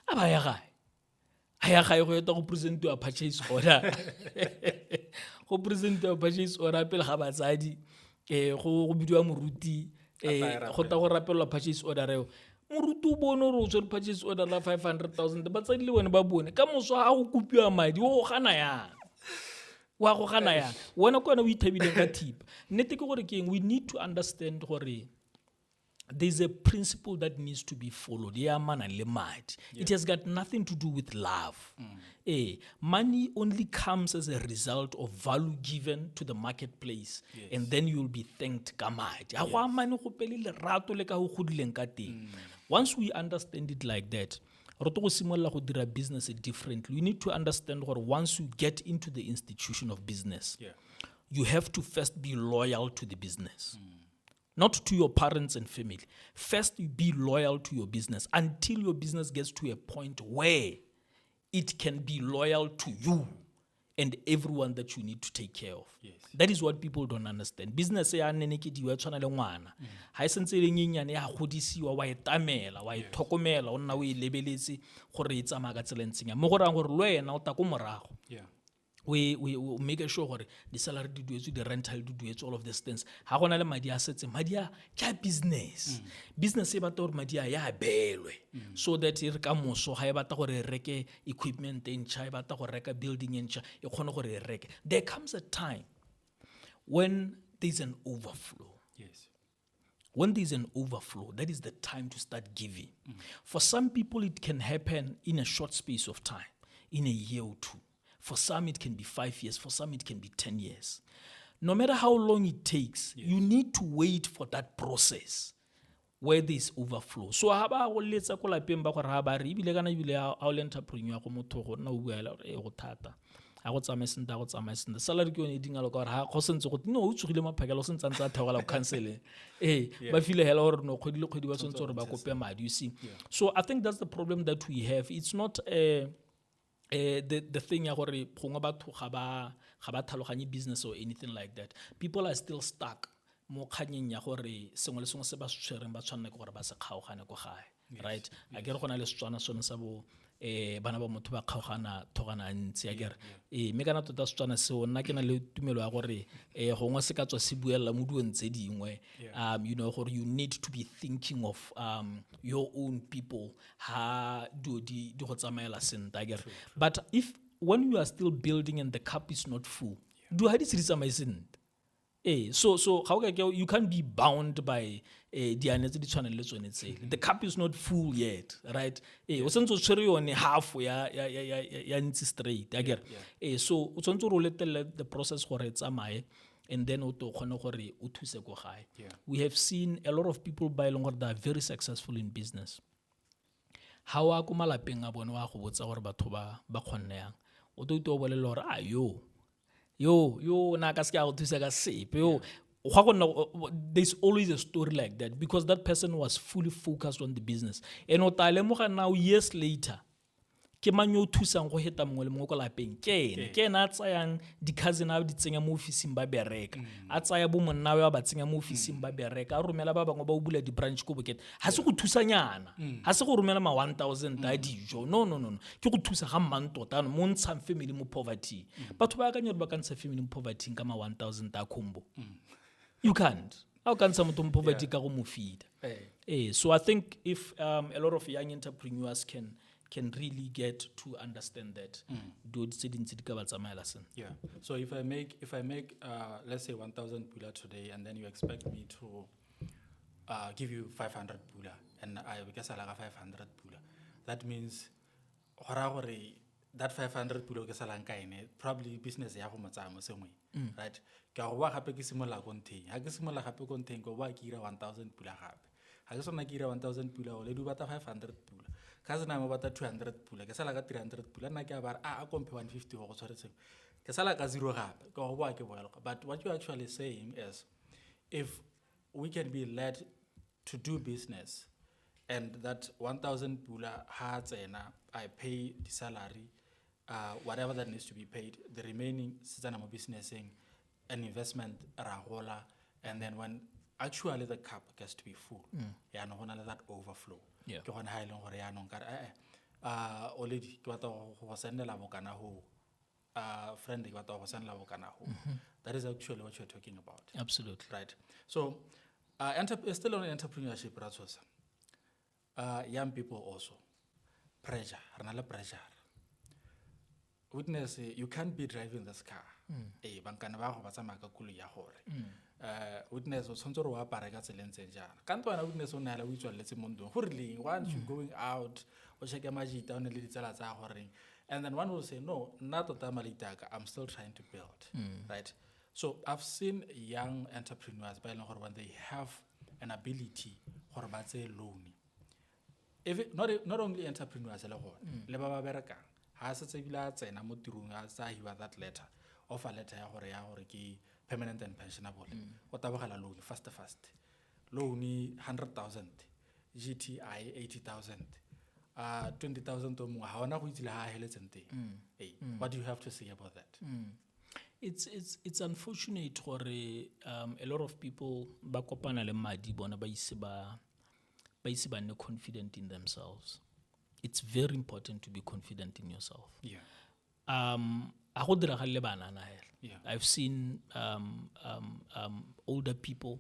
aba ya gae ha go eta go present a purchase order go present a purchase order pele ga batsadi go bidiwa moruti go ta go rapela purchase order reo moruti o bone o tswe purchase order la 500,000 ba tsadi le wena ba bone ka moso ha go kopiwa madi o gana yang wa go gana yang wena kwana o ithabile ka thipa nnete ke gore ke we need to understand gore there's a principle that needs to be followed. It has got nothing to do with love. Money only comes as a result of value given to the marketplace, and then you'll be thanked. Once we understand it like that, business differently. We need to understand that once you get into the institution of business, you have to first be loyal to the business. Not to your parents and family. First, you be loyal to your business until your business gets to a point where it can be loyal to you and everyone that you need to take care of. That is what people don't understand. Business ya nenekediwa tshwana le ngwana. Ha sentse le nyenyane ya godisiwa wa etamela, wa ithokomela, o nna o ilebeletse gore e tsamaya ka tselentseng. Mo go rang gore le wena o ta ko morago. We make sure gore the salary di duetswe, the rental di duetswe, all of these things. Ha gona le madi a setse madi a ke business. Business e batla gore madi a ya belwe. So that e re ka moso ha e batla gore reke equipment e ntšha, e batla gore reka building e ntšha, e kgone gore reke. There comes a time when there's an overflow. When there's an overflow, that is the time to start giving. For some people, it can happen in a short space of time, in a year or two. For some, it can be 5 years. For some, it can be 10 years. No matter how long it takes, you need to wait for that process where there's overflow. So, ha ba go letsa ko lapeng ba go ra ba re ibile kana ibile a o le entrepreneur go motho go nna o bua le go thata. A go tsamaisenda. Salary ke yone dinga lo ka ha go sentse go no o tsugile maphakela o sentse ntse a thogela go cancel. Ba file hela gore no kgwedi le kgwedi ba sentse gore ba kope madi, you see. So, I think that's the problem that we have. It's not the thing ya gore gongwe batho ga ba tlhaloganye business or anything like that. People are still stuck mo kganyeng ya gore sengwe le sengwe se ba se tshwereng ba tshwanne ke gore ba se kgaogane go gae, right? A ke re gona le Setswana sone sa bo bana ba motho ba kgaogana thogana ntse a kere mme kana tota Setswana seo nna ke na le tumelo ya gore gongwe se ka tswa se buelela mo diong tse dingwe you know gore you need to be thinking of your own people ha di go tsamaela senta a kere but if when you are still building and the cup is not full do ha di se tsamae senta so you can't be bound by the cup is not full yet, right? O sentse o tshwere yone half ya ntse straight again. So o tshwantse o letele the process gore e tsamaye and then o to kgone gore o thuse go gae. We have seen a lot of people by longer that are very successful in business. How a go malapeng a bone wa go botsa gore batho ba kgonne yang o to bolela gore yo na ka se ka go thusa ka sepe yo there's always a story like that because that person was fully focused on the business and o tale mo ga now years later ke manyo thusang go heta mongwe le mongwe ko lapeng ke ena a tsayang di cousin a di tsenya mo officing ba bereka a tsaya bo monna wa ba tsenya mo officing ba bereka a romela ba bangwe ba o bula di branch ko bokete ha se go thusanyana ha se go romela ma 1000 a dijo no ke go thusa ga mantota mo ntshang family mo poverty batho ba ka nyere ba ka ntsha family mo poverty ka ma 1000 a khombo you can't how can some mo poverty ka go mo feed so I think if a lot of young entrepreneurs can really get to understand that. So if I make let's say 1,000 pula today, and then you expect me to give you 500 pula, and I guess I like 500 pula. That means, that 500 pula ke sala nka ene probably business ya go motsamo sengwe, right? Ka go ba gape ke simola contain. Ha ke simola gape contain go ba ke ira 1000 pula gape. Ha ke sona ke ira 1000 pula o le du bata 500 pula. Ka sena mo bata 200 pula. Ke sala ka 300 pula nna ke a ba a kompe 150 go tshwaretse. Ke sala ka zero gape. Ka go ba ke boela. But what you're actually saying is, if we can be led to do business, and that 1000 pula ha tsena, I pay the salary, whatever that needs to be paid, the remaining mo businessing, an investment rahola, and then when actually the cup gets to be full, yeah, no let that overflow. Yeah. Ke gona ha ile gore ya no nkare already ke batla go sendela bokana ho friend ke batla go sendela bokana ho. That is actually what you're talking about. Absolutely. Right. So still on entrepreneurship, Ratshosa. Young people also pressure, another pressure. Witness, you can't be driving this car. Bankana ba go batsa maka kulu ya gore. Witness o tshwantse go apara ka tselentse jana. Ka ntwana witness o nna la o itswaletse mondong. Gore le once you going out, o check majita o ne le ditsela tsa gore. And then one will say, no, not malitaga, I'm still trying to build. Right? So I've seen young entrepreneurs when they have an ability for loan. If it, not only entrepreneurs, le ba ba bereka ha se tsebila tsena mo tirong a sa hiwa that letter, offer letter ya gore ke permanent and pensionable. O tabogela loan fast. Loan 100,000, GTI 80,000. 20,000 to more. How na go itse ha heletsente. What do you have to say about that? It's unfortunate gore a lot of people ba kopana le madi bona ba ise ba ne confident in themselves. It's very important to be confident in yourself. Yeah. A go dira le bana na hela. Yeah. I've seen older people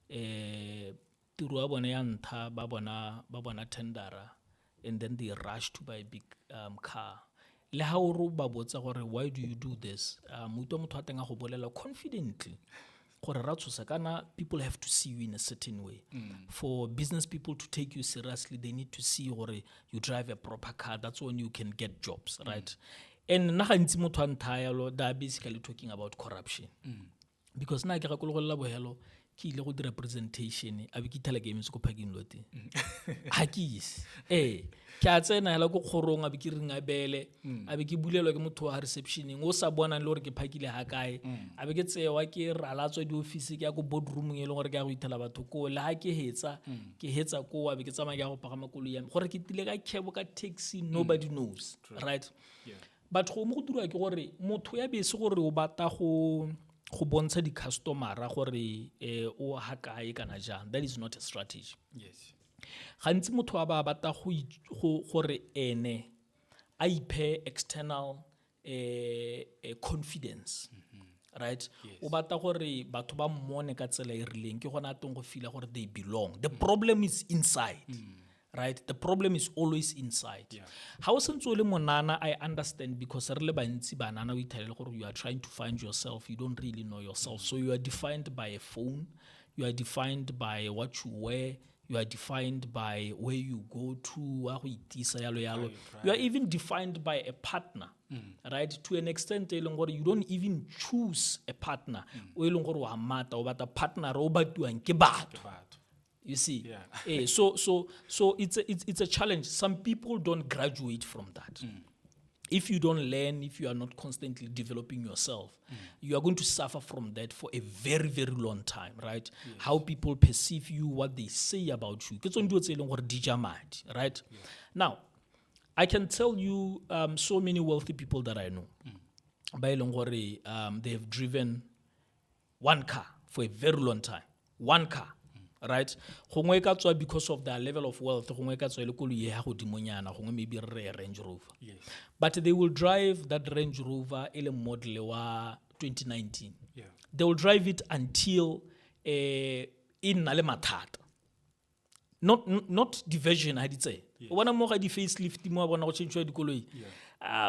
tiro ya bona ya ntha ba bona tendera, and then they rush to buy a big car. Le ha o ro ba botsa gore why do you do this? Motho a teng a go bolela confidently. Gore Ratshosa kana people have to see you in a certain way. For business people to take you seriously, they need to see gore you drive a proper car. That's when you can get jobs, right? And na gantsi motho a nthaya they are basically talking about corruption. Because na ke ga kologela bohelo ke ile go dira presentation a be ke thala games ko parking lot. Ha ke is ke a tsena hela go kgorong a be ke ringa bele a be ke bulelwa ke motho wa receptioning o sa bona le gore ke phakile ha kae a be ke tsewa ke ralatswa di office ke ya go boardroom e le gore ke ya go ithela batho ko le ha ke hetsa ko a be ke tsamaya ke go pagama koloi ya me gore ke tile ka cab ka taxi, nobody knows. True. Right? Yeah. But go mo go dira ke gore motho ya bese gore o bata go bontsha di customera gore o ha kae kana jang. That is not a strategy. Yes. Gantsi motho a ba bata go gore ene a iphe external confidence. Right? Yes. O bata gore batho ba mmone ka tsela e rileng ke gona teng go feel gore they belong. The problem is inside. Right? The problem is always inside. Yeah. How sentsole monana, I understand, because re le bantsi banana we tell you are trying to find yourself, you don't really know yourself. So you are defined by a phone, you are defined by what you wear, you are defined by where you go to, you are even defined by a partner. Right? To an extent, you don't even choose a partner. But a partner you see, yeah. So it's a challenge. Some people don't graduate from that. If you don't learn, if you are not constantly developing yourself, you are going to suffer from that for a very, very long time, right? Yes. How people perceive you, what they say about you. Right? Yeah. Now, I can tell you so many wealthy people that I know. They have driven one car for a very long time. One car. Right? Because of their level of wealth, maybe a Range Rover. Yes. But they will drive that Range Rover in a model 2019. Yeah. They will drive it until in Nalematata. Not diversion, I'd say. One more the facelift, more change the color.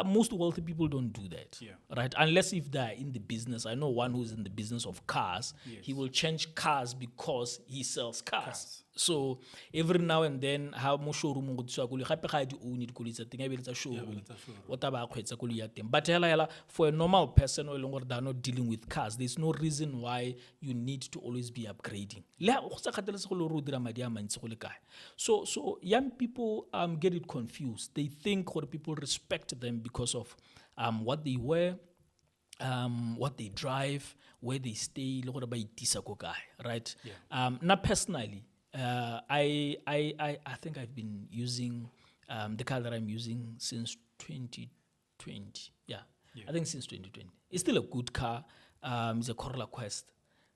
most wealthy people don't do that, Yeah. right? Unless if they're in the business. I know one who's in the business of cars. Yes. He will change cars because he sells cars. Cars. So every now and then, how mo showroom go tswa koloi gape ga di own dikoloi tsa teng a be le tsa showroom tsa showroom. o taba a kgwetsa koloi ya teng. But hela for a normal person o e leng gore they're not dealing with cars, there's no reason why you need to always be upgrading. Le go sa kgathalesego le gore o dira madi a mantsi go le kae. So young people get it confused. They think gore people respect them because of what they wear, what they drive, where they stay, le gore ba itisa ko kae, right? Yeah. Now personally, I think I've been using the car that I'm using since 2020. Yeah, I think since 2020. It's still a good car. It's a Corolla Quest,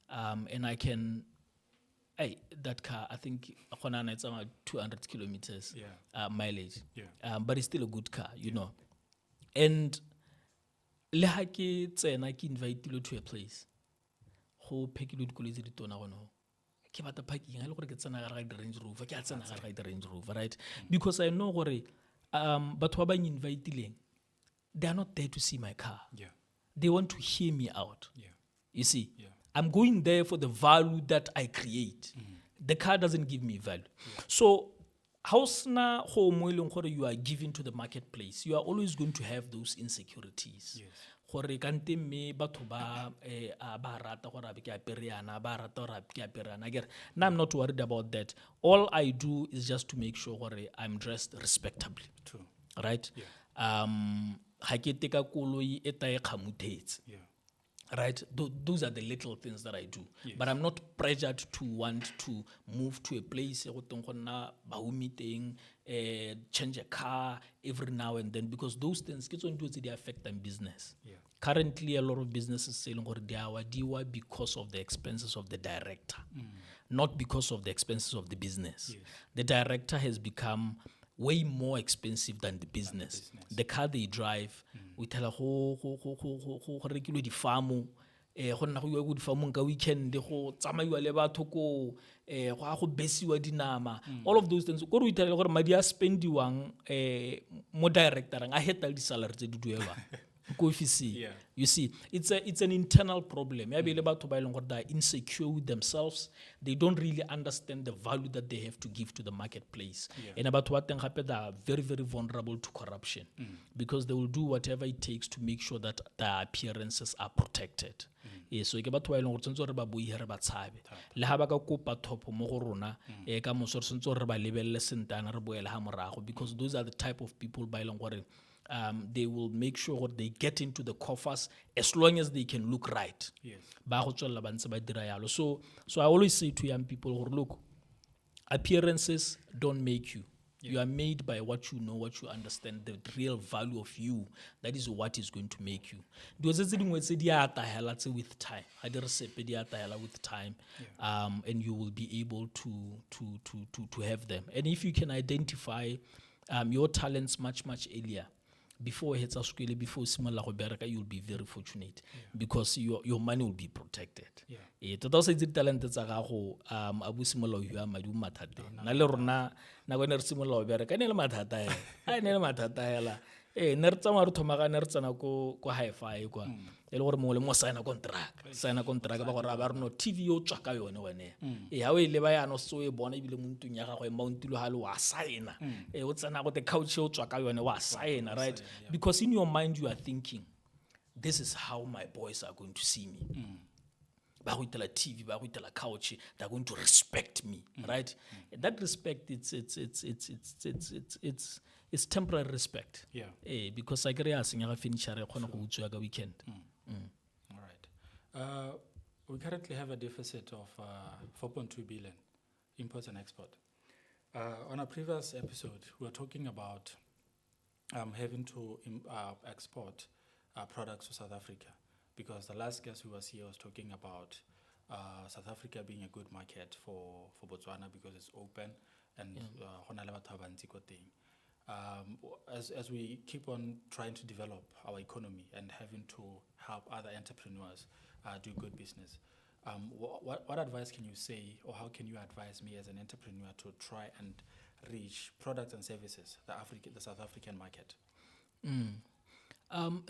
and I can. That car, I think it's about 200 kilometers mileage. Yeah. But it's still a good car, you know. And le ha ke tsena ke invite to a place. Go phekile dikoloi tse di tona gono. Ke batla parking ha le gore ke tsena ga di Range Rover, ke a tsena ga di Range Rover, right? Because I know gore batho ba ba invitileng, they are not there to see my car. Yeah. They want to hear me out. Yeah. You see? Yeah. I'm going there for the value that I create. The car doesn't give me value. So, hausna ho mo eleng gore you are giving to the marketplace, you are always going to have those insecurities. Yes. Gore kante me batho ba ba rata gore a be ke apere yana, ba rata gore a be ke apere yana. Again, now I'm not worried about that. All I do is just to make sure gore I'm dressed respectably. True. Right? Yeah. Ha ke teka koloi e ta e kgamuthetse. Yeah. Right? Those are the little things that I do. Yes. But I'm not pressured to want to move to a place, change a car every now and then, because those things they affect them business. Yeah. Currently, a lot of businesses selling diwa because of the expenses of the director, not because of the expenses of the business. Yes. The director has become way more expensive than the business. The car they drive, we tell her go rekilwe difamo, go nna go iwa go difamong ka weekend, go tsamaiwa le batho ko go a go besiwa dinama. All of those things. Go re tell gore madi a spendiwang mo directorang a heta di salary tse di duelwa. Yeah. You see, it's an internal problem. They are insecure with themselves. They don't really understand the value that they have to give to the marketplace. Yeah. And about what they are very, very vulnerable to corruption because they will do whatever it takes to make sure that their appearances are protected. So ke batho ba ileng go tsentse re ba boi re ba tshabe le ha ba ka kopa thopo mo go rona ka moso re sentse re ba lebelle sentana re boela ha morago, because those are the type of people ba ileng gore they will make sure they get into the coffers as long as they can look right. Yes. Ba go tswella ba ntse ba dira yalo. So I always say to young people, look, appearances don't make you. You are made by what you know, what you understand, the real value of you. That is what is going to make you. With time, with time, and you will be able to have them. And if you can identify your talents much earlier, before before you'll be very fortunate because your money will be protected. Talent abu simolola hu madi o mathata na le rona na go ne re simolola o bereka ne le mathata ne le mathata hela ne re tsama re thoma ga ne re tsena ko hi-fi kwa le gore mongwe le mo signa contract ba gore ba re no TV o tswa ka yone wena ha o ile ba yana so e bona ibile mo ntung ya gago e mountilo ha le wa signa o tsena go the couch o tswa ka yone wa signa, right? Because in your mind you are thinking, this is how my boys are going to see me. Ba go itela TV, ba go itela couch, they're going to respect me, right? That respect, it's temporary respect. Yeah. Because I agree, as you finish a weekend. All right. We currently have a deficit of 4.2 billion imports and export. On a previous episode, we were talking about having to export products to South Africa, because the last guest who was here was talking about South Africa being a good market for Botswana because it's open and as we keep on trying to develop our economy and having to help other entrepreneurs do good business, what advice can you say, or how can you advise me as an entrepreneur to try and reach products and services the South African market?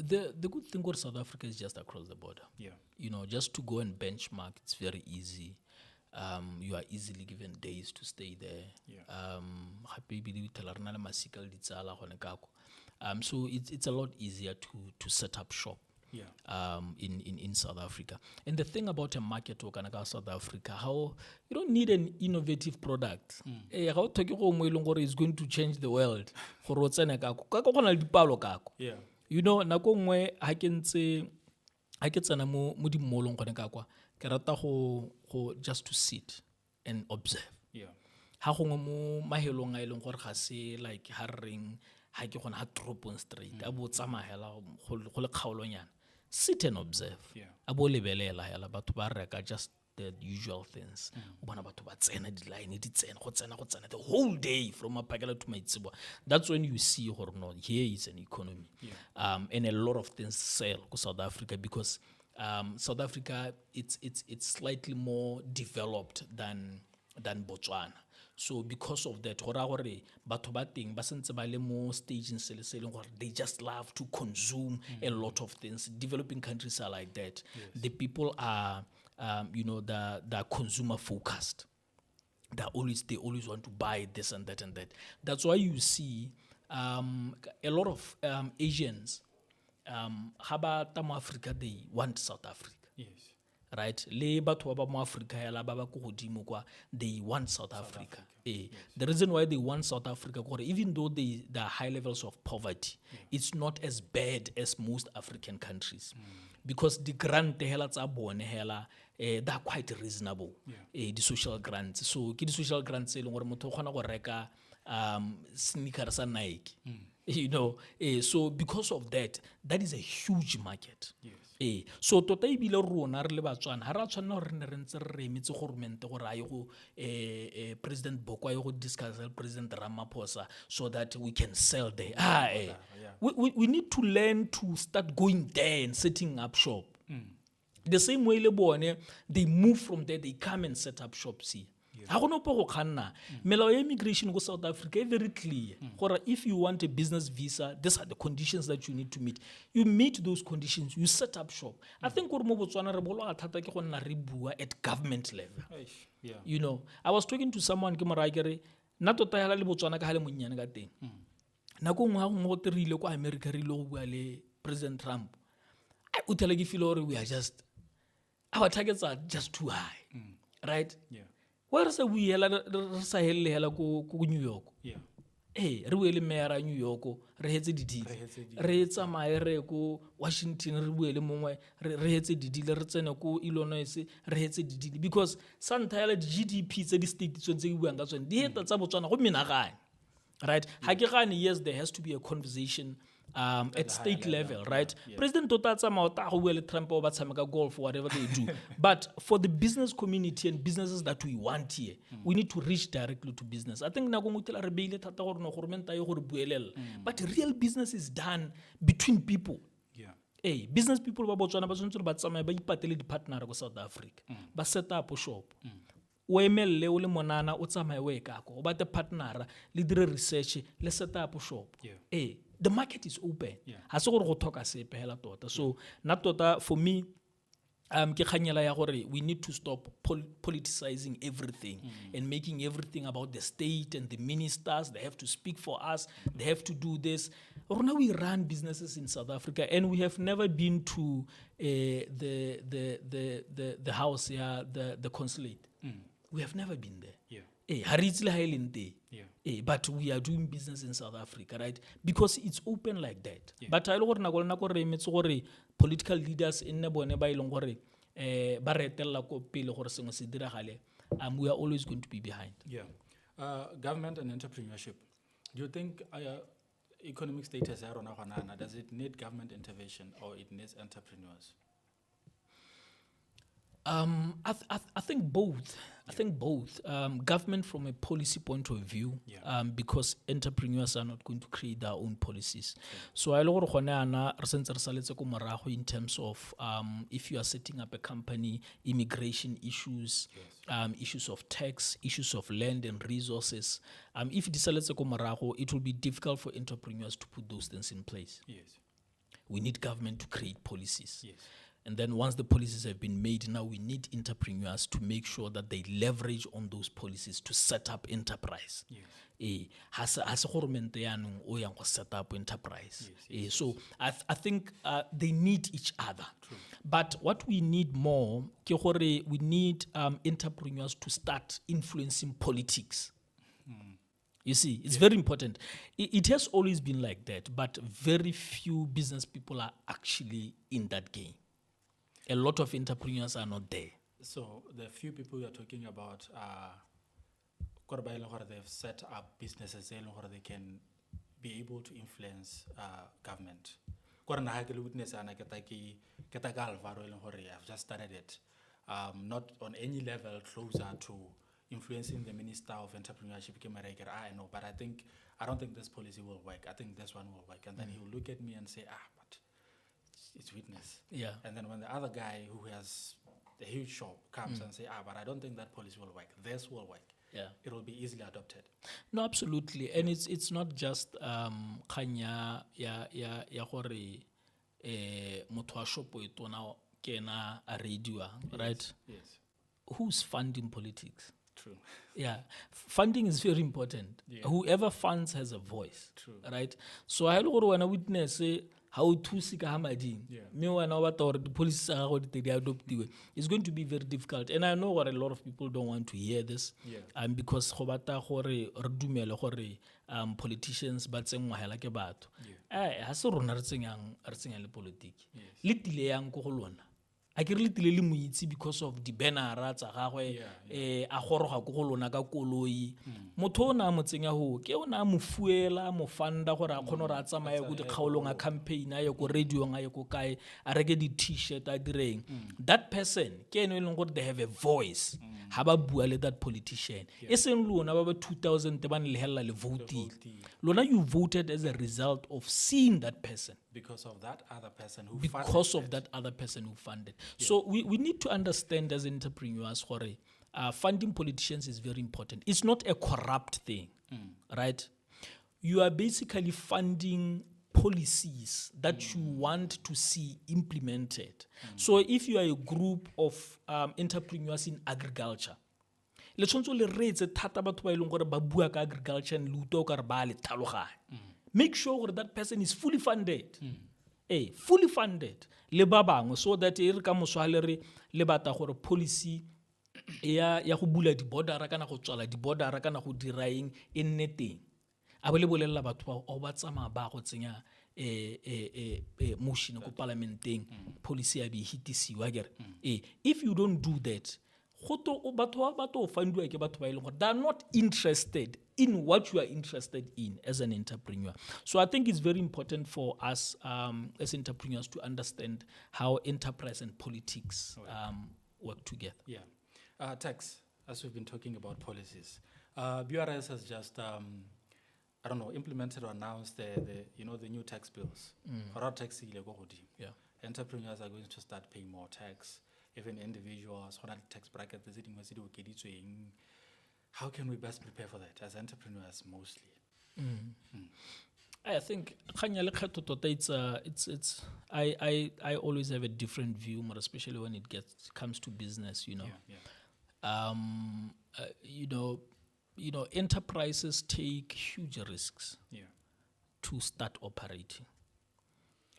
The good thing with South Africa is just across the border. Yeah. Just to go and benchmark, it's very easy. You are easily given days to stay there. Yeah. So it's a lot easier to set up shop. Yeah. In South Africa. And the thing about a market like South Africa, how you don't need an innovative product. How is going to change the world. Yeah. Nako nngwe ha ke ntse ha ke tsena mo dimolong gone ka kwa ke rata go just to sit and observe. Yeah. Ha gongwe mo mahelong a ileng gore ga se like ha reng ha ke gona ha drop on straight a bo tsamahela go le kgaolonyana, sit and observe. Yeah. A bo lebelela hela batho ba reka just the usual things. O bona batho ba tsena di line di tsena go tsena the whole day from Mapakela to Maitsibwa. That's when you see or no, here is an economy. Yeah. And a lot of things sell to South Africa because South Africa it's slightly more developed than Botswana. So because of that, batho ba teng ba sentse ba le mo stage they just love to consume a lot of things. Developing countries are like that. Yes. The people are they're consumer focused. They always want to buy this and that and that. That's why you see a lot of Asians, Haba Africa, they want South Africa. Yes. Right? Le batho ba mo Africa hela ba ko godimo kwa, they want South Africa. Yes. The reason why they want South Africa, even though there are high levels of poverty, it's not as bad as most African countries. Because the grant hela tsa bone hela they're quite reasonable. The social grants. So ke di social grants e leng gore motho o kgona go reka sneakers sa Nike. So because of that is a huge market. Yes. So tota ebile rona re le Batswana ha ra tshwanela gore ne re ntse re emetse government gore a ye go President Boko a ye go discuss President Ramaphosa so that we can sell there. We need to learn to start going there and setting up shop. The same way le bone they move from there, they come and set up shops here. Ha gona po go khanna melao ya immigration go South Africa is very clear. If you want a business visa, these are the conditions that you need to meet. You meet those conditions, you set up shop. I think gore mo Botswana re bolwa thata ke go nna re bua at government level. Yeah. I was talking to someone ke mora ke re na tota hela le Botswana ka hale monnyane ka teng. Nako ngwa go trile kwa America re ile go bua le President Trump. I utela ke feel gore we are just our targets are just too high. Right? Yeah. Where is we hela sa helle hela ko New York? Yeah. Re wele mayor New York re hetse di deal. Re tsamaye re ko Washington re buele mongwe re hetse di deal re tsene ko Illinois re hetse di deal because santhala di GDP tse di state tse di buang ka tsone di heta tsa Botswana go menagane. Right? Ha ke gane, yes, there has to be a conversation at state level, right? Yeah. President Totatsa Maota will Trump over Samaka golf, whatever they do. But for the business community and businesses that we want here, we need to reach directly to business. I think but real business is done between people. Yeah. Business people ba Botswana ba tshwanetse ba tsamaye ba ipatele di partner go South Africa. Ba set up shop. O emelle o le monana o tsamaye we kako o bate partner le dire research le set up shop. Yeah. The market is open. Ha se gore go thoka sepe hela tota. So not tota for me ke khanyela ya gore we need to stop politicizing everything and making everything about the state and the ministers. They have to speak for us. They have to do this. Now we run businesses in South Africa and we have never been to the house, the consulate. We have never been there. But we are doing business in South Africa, right? Because it's open like that. But I know political leaders in Nebone ba ilong gore ba retella ko pele gore sengwe se diragale. We are always going to be behind. Yeah. Government and entrepreneurship. Do you think economic status does it need government intervention or it needs entrepreneurs? I think both. I think both. Government from a policy point of view, because entrepreneurs are not going to create their own policies. So I look in terms of if you are setting up a company, immigration issues, issues of tax, issues of land and resources. If it is it will be difficult for entrepreneurs to put those things in place. Yes. We need government to create policies. Yes. And then once the policies have been made, now we need entrepreneurs to make sure that they leverage on those policies to set up enterprise. Yes. Set up enterprise. So I think they need each other. True. But what we need more, we need entrepreneurs to start influencing politics. You see, it's very important. It has always been like that, but very few business people are actually in that game. A lot of entrepreneurs are not there. So the few people you're talking about they've set up businesses where they can be able to influence government. I've just started it. Not on any level closer to influencing the Minister of Entrepreneurship. I know, but I don't think this policy will work. I think this one will work. And then he'll look at me and say, but it's witness. Yeah. And then when the other guy who has a huge shop comes and say, but I don't think that policy will work. This will work. Yeah. It will be easily adopted. No, absolutely. And it's not just kanya ya gore motho wa shop o itona kena a radio, right? Yes. Who's funding politics? True. Yeah, funding is very important. Yeah. Whoever funds has a voice. True. Right? So I look when I witness how to seek hamading. Me when I the police are adopted. It's going to be very difficult. And I know what a lot of people don't want to hear this. Because politicians but seng mahela ke batho. Ha se rona re tsenyang le politiki. Le tile yang go lona. I can literally moitsi because of the banner tsa gagwe a goroga go lona ka koloi motho o na mo tsenya ho ke o na mo fuela mo funda gore a khona ra tsamaya go di kgaolong a campaign a ye go radio nga ye go kae a reke di t-shirt a direng that person ke eno eleng gore they have a voice ha ba bua le that politician e seng lona ba 2000 te ban le hella le voting lona you voted as a result of seeing that person because of that other person who funded. So we need to understand as entrepreneurs, funding politicians is very important. It's not a corrupt thing, right? You are basically funding policies that you want to see implemented. So if you are a group of entrepreneurs in agriculture, let's make sure that person is fully funded. Fully funded. Le ba bangwe so that e re ka moswalere le bata gore policy ya go bula di border kana go tswala di border kana go diraing e nne teng. A le bolella batho ba ba tsama ba go tsenya motion ko parliamenteng policy ya be hitisiwa gere. If you don't do that, they're not interested in what you are interested in as an entrepreneur. So I think it's very important for us as entrepreneurs to understand how enterprise and politics work together. Yeah. Tax, as we've been talking about policies, BRS has just, implemented or announced the new tax bills. Yeah. Entrepreneurs are going to start paying more tax. Even individuals, tax bracket, how can we best prepare for that as entrepreneurs mostly? I think it's I always have a different view, more especially when it comes to business, enterprises take huge risks to start operating.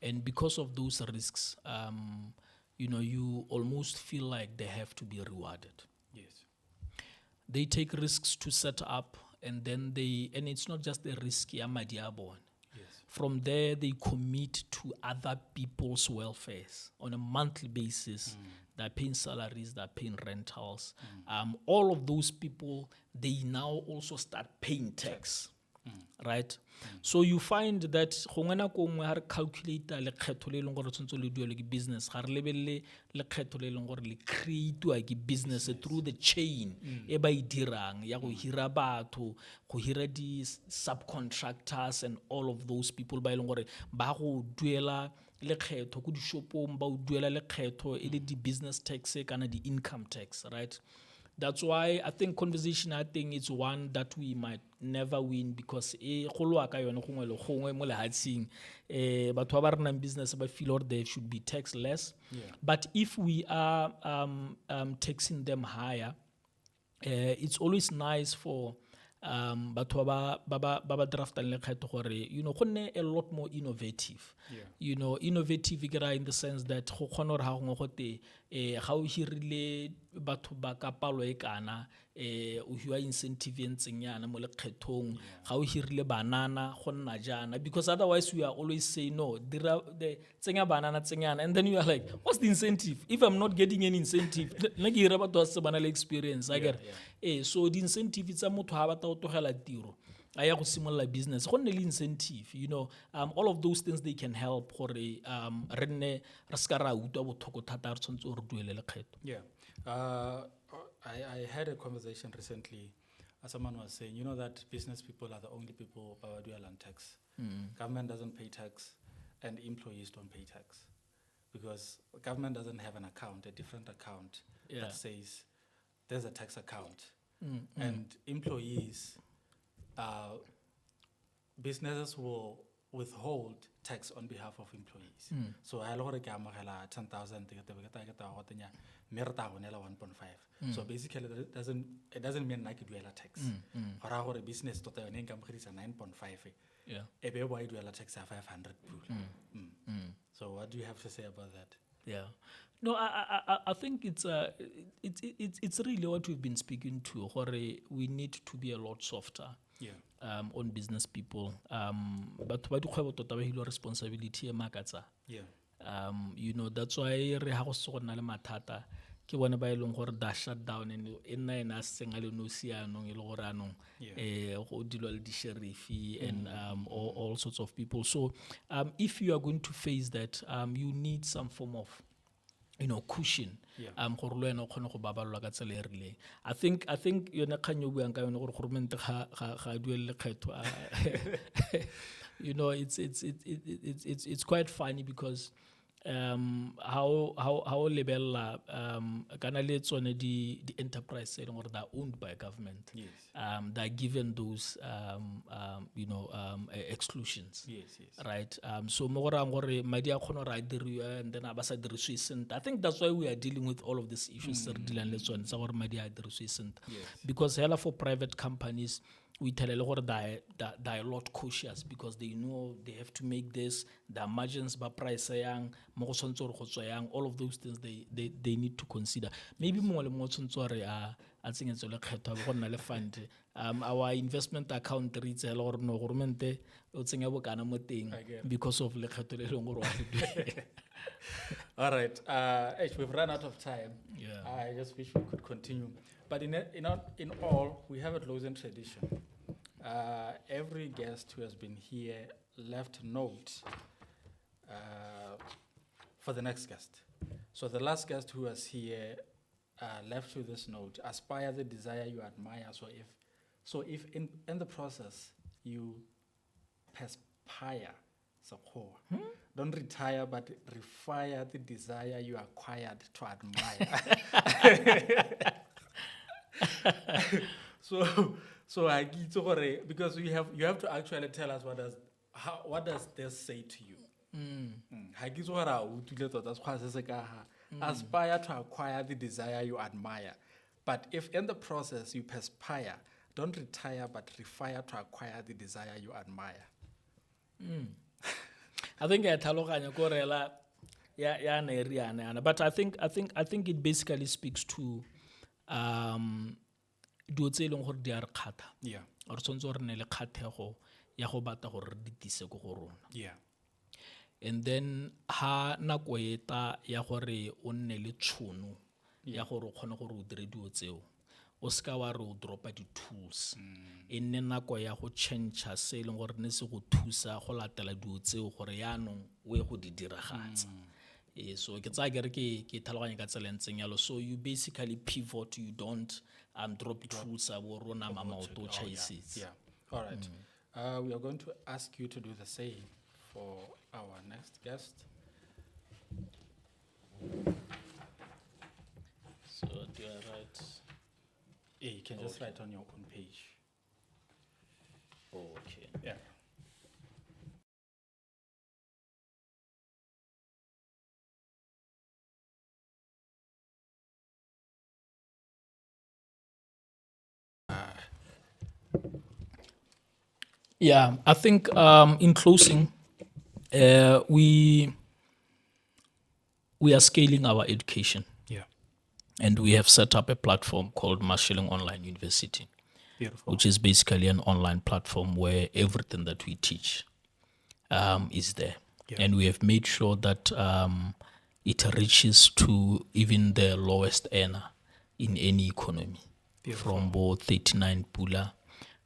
And because of those risks, you almost feel like they have to be rewarded. Yes. They take risks to set up, and then and it's not just the risk, yes. From there, they commit to other people's welfare on a monthly basis. They're paying salaries, they're paying rentals. All of those people, they now also start paying tax. right? So you find that gongwe nako nngwe ha re calculator lekgetho le leng gore tshwantse le duelwe ke business ga re lebelele lekgetho le leng gore le creatwa ke business through the chain e ba e dirang ya go hira batho go hira di subcontractors and all of those people ba e leng gore ba go duela lekgetho go di shopong ba o duela lekgetho e le di business tax kana di income tax, right? That's why I think conversation, I think it's one that we might never win because go loa ka yone gongwe le gongwe mo lehatsheng batho ba ba renang business ba feel or they should be taxed less. But if we are taxing them higher, it's always nice for batho ba ba draftang lekgetho gore go nne a lot more innovative. Innovative in the sense that go khona gore ha gongwe go te ga o hirile batho ba ka palo e kana o hiwa incentive e ntseng yana mo lekgethong ga o hirile banana go nna jana because otherwise we are always saying no the tsenya banana tsenyana and then you are like what's the incentive if I'm not getting any incentive nna ke hira batho ba se bana le experience so the incentive tsa motho ha ba ta o togela tiro a ya go simolla business go nne le incentive all of those things they can help gore re nne re ska ra utwa bothoko thata re tshwantse re duele lekgetho. I had a conversation recently. Someone was saying, that business people are the only people who do tax. Government doesn't pay tax, and employees don't pay tax because government doesn't have an account, a different account that says there's a tax account, and employees, businesses will withhold tax on behalf of employees. So I already get 10,000 1.5. So basically it doesn't mean like you do a tax. Or a business to the income is 9.5. A baby do a tax of 500. So what do you have to say about that? No, I think it's really what we've been speaking to. We need to be a lot softer. On business people, but what do you have responsibility e makatsa? That's why re ha go se go nna le mathata ke bone ba ileng gore da shut down and nna ena senga le no sianong e le gore anong go dilwa le di sheriff and all sorts of people. So if you are going to face that, you need some form of cushion gore le wena o kgone go babalelwa ka tsela e rileng. I think yone kganyo buang ka yone gore government ga duele lekgetho it's quite funny because how lebella kana le tsone di enterprise e leng gore they are owned by government. They are given those exclusions. Right. So mo gore gore madi a khona ra diriwa and then ba sa diriswe sent. I think that's why we are dealing with all of these issues re dealing le tsone tsa gore madi a diriswe sent, because hela for private companies we tell they are a lot cautious because they know they have to make this, the margins by price yang, all of those things they need to consider. Maybe more fund our investment account reads a lot no government because of all right, we've run out of time. I just wish we could continue. But in all, we have a closing tradition. Every guest who has been here left a note for the next guest. So the last guest who was here left you this note: aspire the desire you admire. So if in the process you perspire, don't retire, but refire the desire you acquired to admire. So I because you have to actually tell us what does this say to you? Aspire to acquire the desire you admire, but if in the process you perspire, don't retire but refire to acquire the desire you admire. I think but I think it basically speaks to do tse leng gore di a re kgatha or tshwantse gore ne le kgathego ya go bata gore re ditise go go rona. And then ha nako eta ya gore o nne le tšhono ya gore o kgone gore o dire dio tseo o ska wa re o dropa di-tools e nne nako ya go change se e leng gore ne se go thusa go latela dio tseo gore yaanong o ye go di diragatsa. So ke tsaya kere ke tlhaloganya ka tsela ntseng yalo, so you basically pivot, you don't drop tools a bo rona maoto chases. Yeah. All right. We are going to ask you to do the same for our next guest. So do I write? Yeah, you can just write on your own page. Oh, okay. Yeah. Yeah, I think in closing, we are scaling our education. Yeah. And we have set up a platform called Marshalling Online University, Beautiful. which is basically an online platform where everything that we teach is there. Yeah. And we have made sure that it reaches to even the lowest earner in any economy, from both 39 pula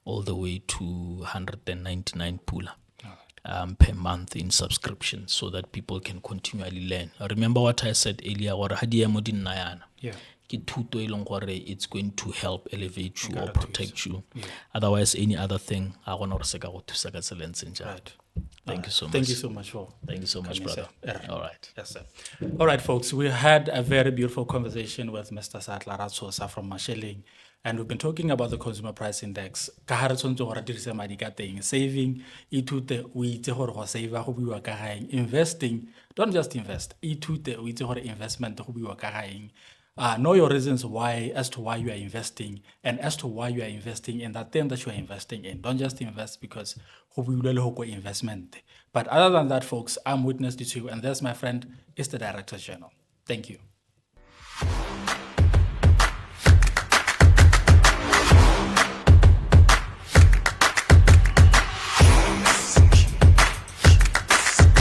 all the way to 199 pula per month in subscription, so that people can continually learn. Remember what I said earlier, or Yeah. it's going to help elevate you or protect you. Otherwise, any other thing, right. Thank you so much. Thank you so much for. Thank you so much, brother. All right. Yes, sir. All right, folks. We had a very beautiful conversation with Mr. Seatla Ratshosa from Marshalling, and we've been talking about the consumer price index. Saving, investing, don't just invest. Investment. Know your reasons why, as to why you are investing, and as to why you are investing in that thing that you are investing in. Don't just invest because investment. But other than that, folks, I'm witness to you, and there's my friend, it's the Director's Journal. Thank you.